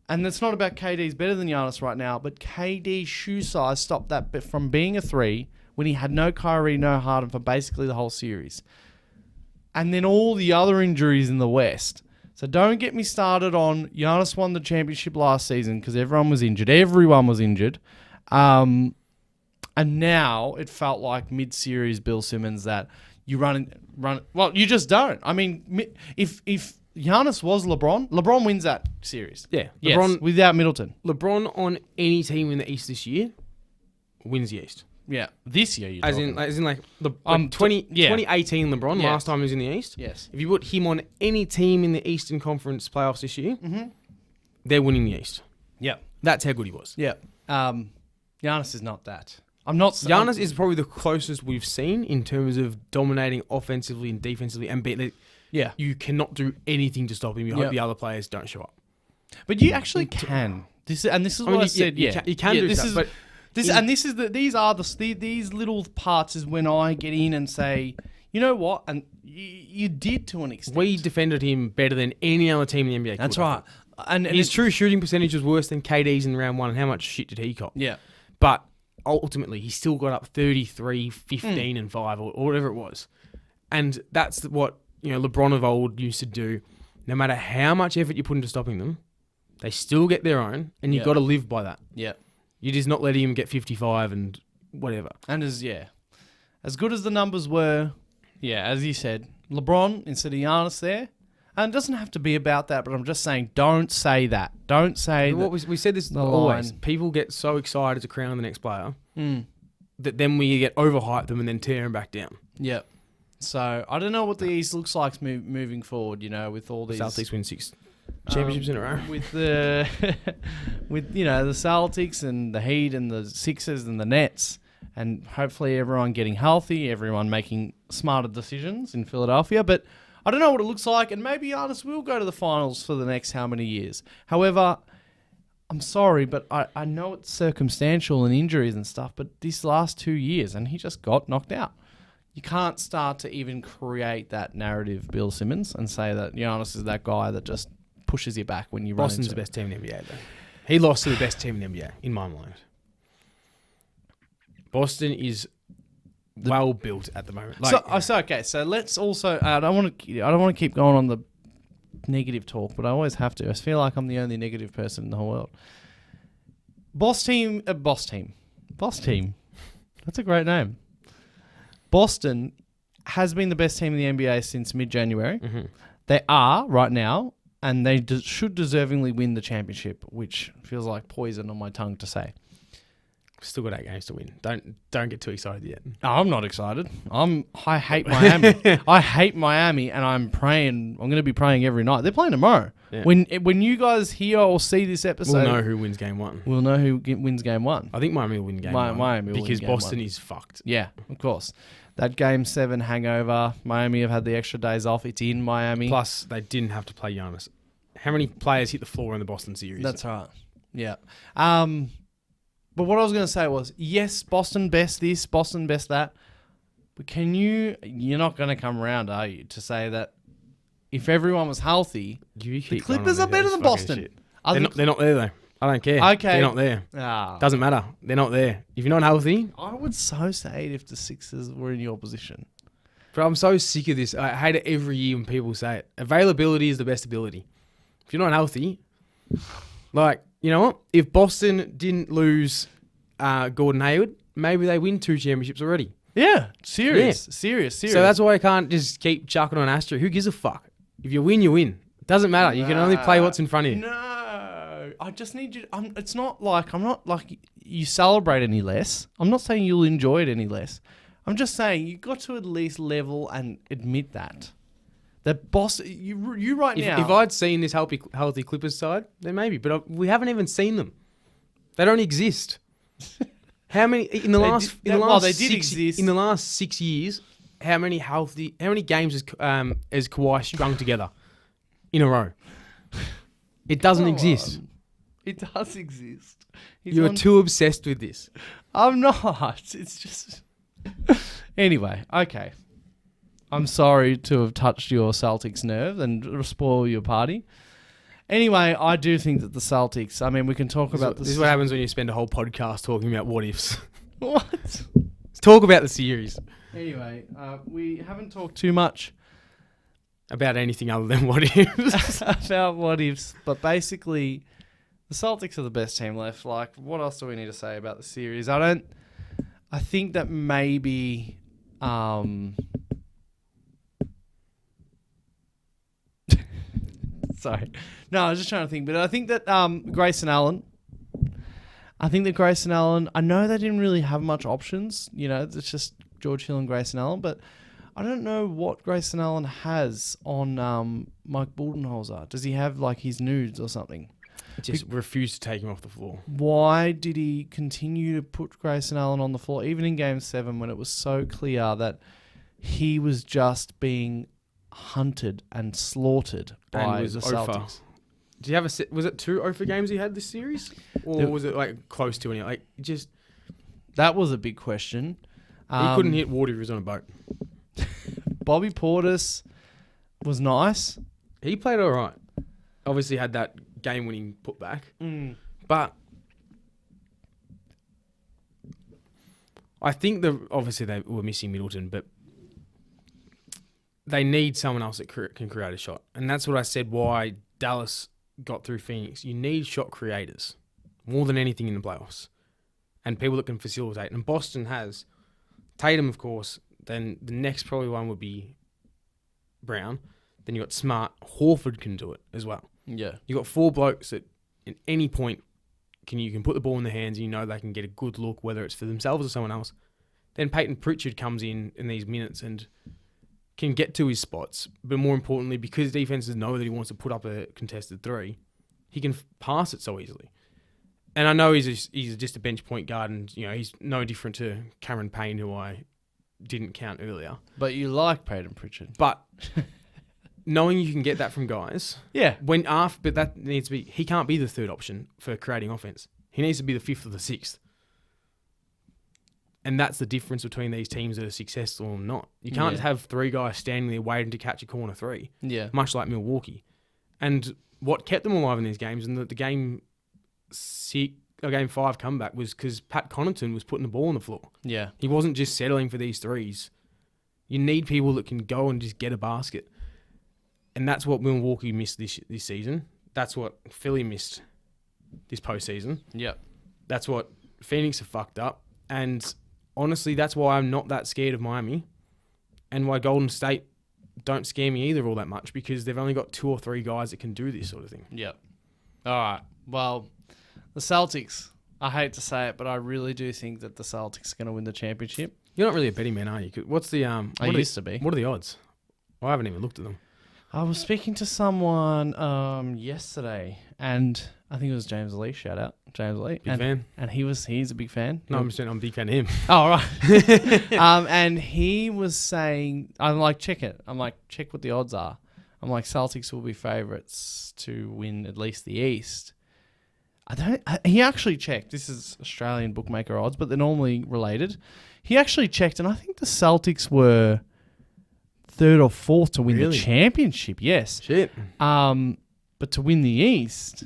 And it's not about KD's better than Giannis right now, but KD's shoe size stopped that from being a 3 when he had no Kyrie, no Harden for basically the whole series. And then all the other injuries in the West. So don't get me started on Giannis won the championship last season because everyone was injured. Everyone was injured. And now it felt like mid-series Bill Simmons that you run. Well, you just don't. I mean, if Giannis was LeBron wins that series. Yeah. Yes, LeBron without Middleton. LeBron on any team in the East this year wins the East. Yeah, this year as in 2018 LeBron, yes. last time he was in the East. Yes. If you put him on any team in the Eastern Conference playoffs this year, they're winning the East. Yeah. That's how good he was. Yeah. Giannis is not that. Giannis is probably the closest we've seen in terms of dominating offensively and defensively and yeah. You cannot do anything to stop him. You hope the other players don't show up. But you actually can. This is what I said. You can do stuff, but these little parts is when I get in and say, you know what, and you did to an extent. We defended him better than any other team in the NBA. That's right. And his true shooting percentage was worse than KD's in round 1. And how much shit did he cop? Yeah, but ultimately he still got up 33, 15, and 5 or whatever it was, and that's what LeBron of old used to do. No matter how much effort you put into stopping them, they still get their own, and you've got to live by that. Yeah. You just not letting him get 55 and whatever. And as good as the numbers were, as you said, LeBron instead of Giannis there, and it doesn't have to be about that, but I'm just saying, don't say that. Don't say that. We said this always. People get so excited to crown the next player that then we get overhype them and then tear them back down. Yeah. So I don't know what the East looks like moving forward. With all these Celtics win 6 championships in a row. With the the Celtics and the Heat and the Sixers and the Nets, and hopefully everyone getting healthy, everyone making smarter decisions in Philadelphia. But I don't know what it looks like, and maybe Giannis will go to the finals for the next how many years. However, I'm sorry, but I know it's circumstantial and injuries and stuff, but these last 2 years, and he just got knocked out. You can't start to even create that narrative, Bill Simmons, and say that Giannis is that guy that just pushes you back when you run into Boston's the best team in the NBA, though. He lost to the best team in the NBA, in my mind. Boston is well built at the moment. So let's also. I don't want to keep going on the negative talk, but I always have to. I feel like I'm the only negative person in the whole world. Boss team. That's a great name. Boston has been the best team in the NBA since mid-January. Mm-hmm. They are right now, and they should deservingly win the championship, which feels like poison on my tongue to say. Still got 8 games to win. Don't get too excited yet. No, I'm not excited. I hate Miami. I hate Miami, and I'm praying. I'm going to be praying every night. They're playing tomorrow. Yeah. When you guys hear or see this episode, We'll know who wins game 1. We'll know who wins game 1. I think Miami will win game 1. Miami will because win game Boston 1. is fucked. Yeah, of course. That game 7 hangover. Miami have had the extra days off. It's in Miami. Plus, they didn't have to play Giannis. How many players hit the floor in the Boston series? That's right. Yeah. But what I was going to say was, yes, Boston best this, Boston best that. But you're not going to come around, are you, to say that if everyone was healthy, the Clippers are better than Boston. They're not there, though. I don't care. Okay. They're not there. Doesn't matter. They're not there. If you're not healthy... I would so say it if the Sixers were in your position. But I'm so sick of this. I hate it every year when people say it. Availability is the best ability. If you're not healthy... Like, you know what? If Boston didn't lose Gordon Hayward, maybe they win 2 championships already. Yeah. Serious. So that's why I can't just keep chucking on Astro. Who gives a fuck? If you win, you win. It doesn't matter. You can only play what's in front of you. No. I just need you... it's not like... I'm not like you celebrate any less. I'm not saying you'll enjoy it any less. I'm just saying you've got to at least level and admit that. That Boston... You right now... If I'd seen this healthy Clippers side, then maybe. But we haven't even seen them. They don't exist. How many... In the last 6 years, how many games has Kawhi strung together in a row? It doesn't exist. It does exist. You're too obsessed with this. I'm not. It's just... Anyway, okay. I'm sorry to have touched your Celtics nerve and spoil your party. Anyway, I do think that the Celtics... I mean, we can talk about... This is what happens when you spend a whole podcast talking about what-ifs. What? Let's talk about the series. Anyway, we haven't talked too much... About anything other than what-ifs. About what-ifs. But basically, the Celtics are the best team left. Like, what else do we need to say about the series? I think that maybe... Sorry. No, I was just trying to think. But I think that Grayson Allen... I know they didn't really have much options. You know, it's just George Hill and Grayson Allen. But I don't know what Grayson Allen has on Mike Budenholzer. Does he have, like, his nudes or something? Just refused to take him off the floor. Why did he continue to put Grayson Allen on the floor, even in Game 7 when it was so clear that he was just being hunted and slaughtered by the Celtics? Did you have was it 2 OFA games he had this series? Or was it like close to any? Like, just... That was a big question. He couldn't hit water if he was on a boat. Bobby Portis was nice. He played all right. Obviously had that game-winning putback. But I think obviously they were missing Middleton, but they need someone else that can create a shot. And that's what I said why Dallas got through Phoenix. You need shot creators more than anything in the playoffs and people that can facilitate. And Boston has Tatum, of course. Then the next probably one would be Brown. Then you got Smart. Horford can do it as well. Yeah. You got 4 blokes that at any point you can put the ball in their hands and you know they can get a good look, whether it's for themselves or someone else. Then Peyton Pritchard comes in these minutes and can get to his spots. But more importantly, because defenses know that he wants to put up a contested 3, he can pass it so easily. And I know he's just a bench point guard and you know he's no different to Cameron Payne, who I didn't count earlier. But you like Peyton Pritchard. But knowing you can get that from guys. Yeah. But that needs to be... He can't be the third option for creating offense. He needs to be the 5th or the 6th. And that's the difference between these teams that are successful or not. You can't just have 3 guys standing there waiting to catch a corner 3. Yeah. Much like Milwaukee. And what kept them alive in these games and the Game 5 comeback was because Pat Connaughton was putting the ball on the floor. Yeah. He wasn't just settling for these 3s. You need people that can go and just get a basket. And that's what Milwaukee missed this season. That's what Philly missed this postseason. Yep. That's what Phoenix have fucked up. And honestly, that's why I'm not that scared of Miami, and why Golden State don't scare me either all that much, because they've only got 2 or 3 guys that can do this sort of thing. Yep. All right. Well, the Celtics, I hate to say it, but I really do think that the Celtics are going to win the championship. You're not really a betting man, are you? What's the I used to be. What are the odds? I haven't even looked at them. I was speaking to someone yesterday, and I think it was James Lee. Shout out, James Lee. Big fan? And he's a big fan. No, I'm saying I'm a big fan of him. Oh, right. And he was saying, I'm like, check it. I'm like, check what the odds are. I'm like, Celtics will be favourites to win at least the East. He actually checked. This is Australian bookmaker odds, but they're normally related. He actually checked, and I think the Celtics were 3rd or 4th to win the championship. Yes. Shit. But to win the East,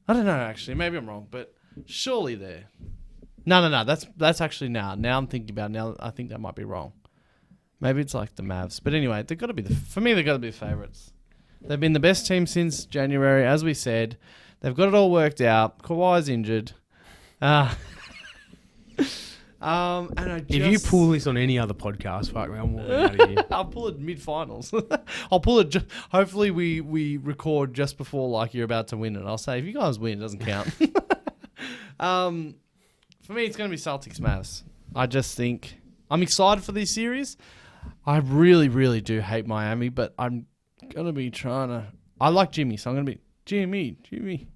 I don't know. Actually, maybe I'm wrong, but surely they're. No. That's actually now. Now I'm thinking about it. Now I think that might be wrong. Maybe it's like the Mavs, but anyway, they've got to be for me. They've got to be the favourites. They've been the best team since January, as we said. They've got it all worked out. Kawhi's injured. And if you pull this on any other podcast, fuck me, I'm walking out of here. I'll pull it mid-finals. I'll pull it. Hopefully, we record just before like you're about to win it. I'll say if you guys win, it doesn't count. For me, it's going to be Celtics Mavs. I just think I'm excited for this series. I really, really do hate Miami, but I'm going to be trying to. I like Jimmy, so I'm going to be Jimmy.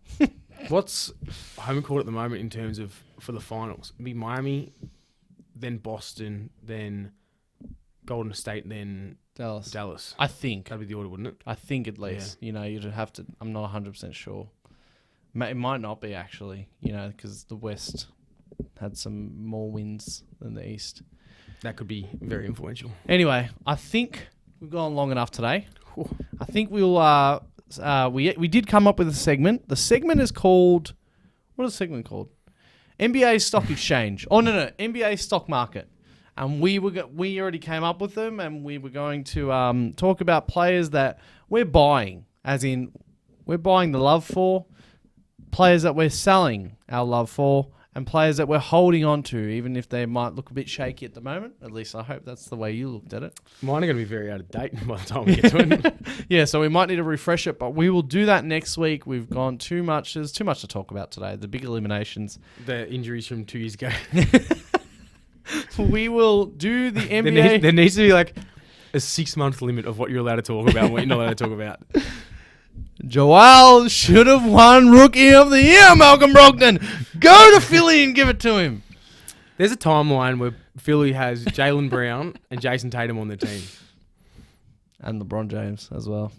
What's home court at the moment in terms of for the finals? It'd be Miami, then Boston, then Golden State, then Dallas. I think That'd be the order, wouldn't it? I think at least. Yeah. You know, you'd have to. I'm not 100% sure. It might not be actually. You know, because the West had some more wins than the East. That could be very influential. Anyway, I think we've gone long enough today. I think we'll. We did come up with a segment. The segment is called. What is the segment called? NBA Stock Exchange. Oh no, NBA Stock Market. And we already came up with them, and we were going to talk about players that we're buying, as in we're buying the love for, players that we're selling our love for, and players that we're holding on to, even if they might look a bit shaky at the moment. At least I hope that's the way you looked at it. Mine are going to be very out of date by the time we get to it. Yeah, so we might need to refresh it, but we will do that next week. We've gone too much. There's too much to talk about today. The big eliminations. The injuries from 2 years ago. We will do the NBA. There needs to be like a 6-month limit of what you're allowed to talk about and what you're not allowed to talk about. Joel should have won Rookie of the Year, Malcolm Brogdon. Go to Philly and give it to him. There's a timeline where Philly has Jaylen Brown and Jason Tatum on their team. And LeBron James as well.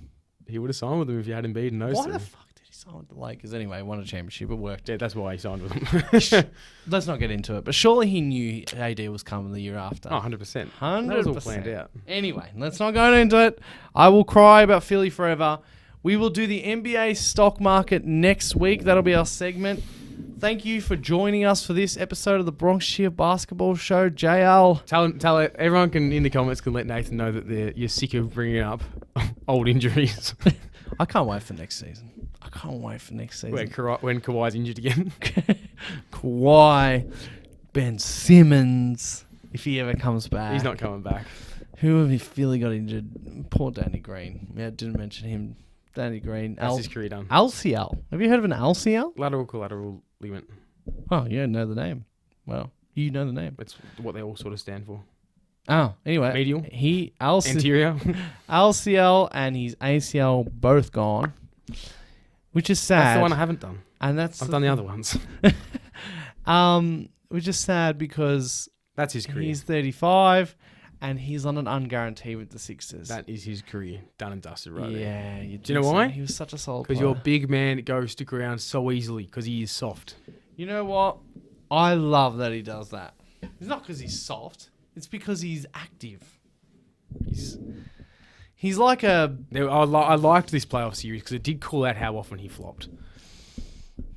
He would have signed with them if you hadn't beaten those Why two. the fuck did he sign with the Lakers anyway? Won a championship. It worked. Yeah, that's why he signed with them. Let's not get into it. But surely he knew AD was coming the year after. Oh, 100%. 100%. That was all planned out. Anyway, let's not go into it. I will cry about Philly forever. We will do the NBA stock market next week. That'll be our segment. Thank you for joining us for this episode of the Bronx Cheer Basketball Show. JL. Tell everyone in the comments can let Nathan know that you're sick of bringing up old injuries. I can't wait for next season. When Kawhi's injured again. Kawhi, Ben Simmons, if he ever comes back. He's not coming back. Who have you Philly got injured? Poor Danny Green. Yeah, didn't mention him. Danny Green. That's his career done. LCL. Have you heard of an LCL? Lateral collateral ligament. Oh, you don't know the name. Well, you know the name. That's what they all sort of stand for. Oh, anyway. Medial. Anterior. LCL and his ACL both gone, which is sad. That's the one I haven't done. And I've done the other ones. Which is sad because that's his career. He's 35 and he's on an unguarantee with the Sixers. That is his career. Done and dusted right there. Yeah. Do you know why? He was such a solid player. Because you're a big man that goes stick around so easily because he is soft. You know what? I love that he does that. It's not because he's soft. It's because he's active. He's like a... I liked this playoff series because it did call out how often he flopped.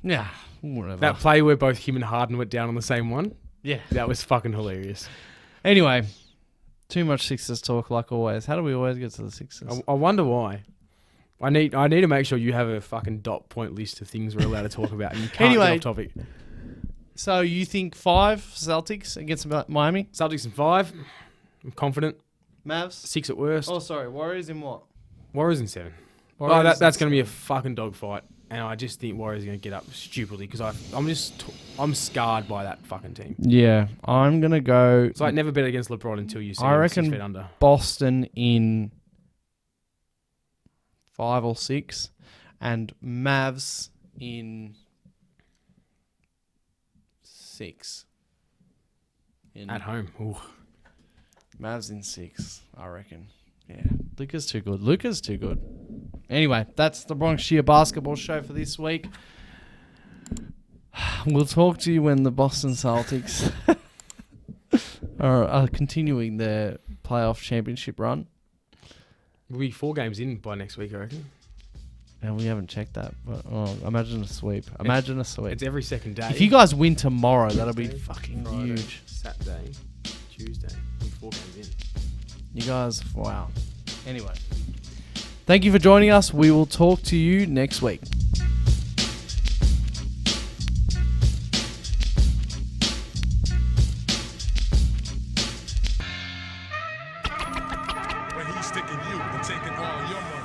Yeah, whatever. That play where both him and Harden went down on the same one. Yeah. That was fucking hilarious. Anyway, too much Sixers talk like always. How do we always get to the Sixers? I wonder why. I need to make sure you have a fucking dot point list of things we're allowed to talk about and you can't get off topic. So you think 5 Celtics against Miami? Celtics in 5. I'm confident. Mavs? 6 at worst. Oh, sorry. Warriors in what? Warriors in 7. Warriors That's going to be a fucking dogfight. And I just think Warriors are going to get up stupidly because I'm scarred by that fucking team. Yeah, I'm going to go... It's like never bet against LeBron until you see I him reckon 6 feet under. Boston in 5 or 6 and Mavs in 6. At home. Ooh. Mavs in 6, I reckon. Yeah, Luka's too good. Anyway, that's the Bronx Cheer Basketball Show for this week. We'll talk to you when the Boston Celtics are continuing their playoff championship run. We'll be 4 games in by next week, I reckon. And we haven't checked that, but imagine a sweep. It's every second day. If you guys win tomorrow, that'll be fucking Friday, huge. Saturday, Tuesday. We'll be 4 games in. You guys, wow. Anyway, thank you for joining us. We will talk to you next week. When he's sticking you and taking all your money.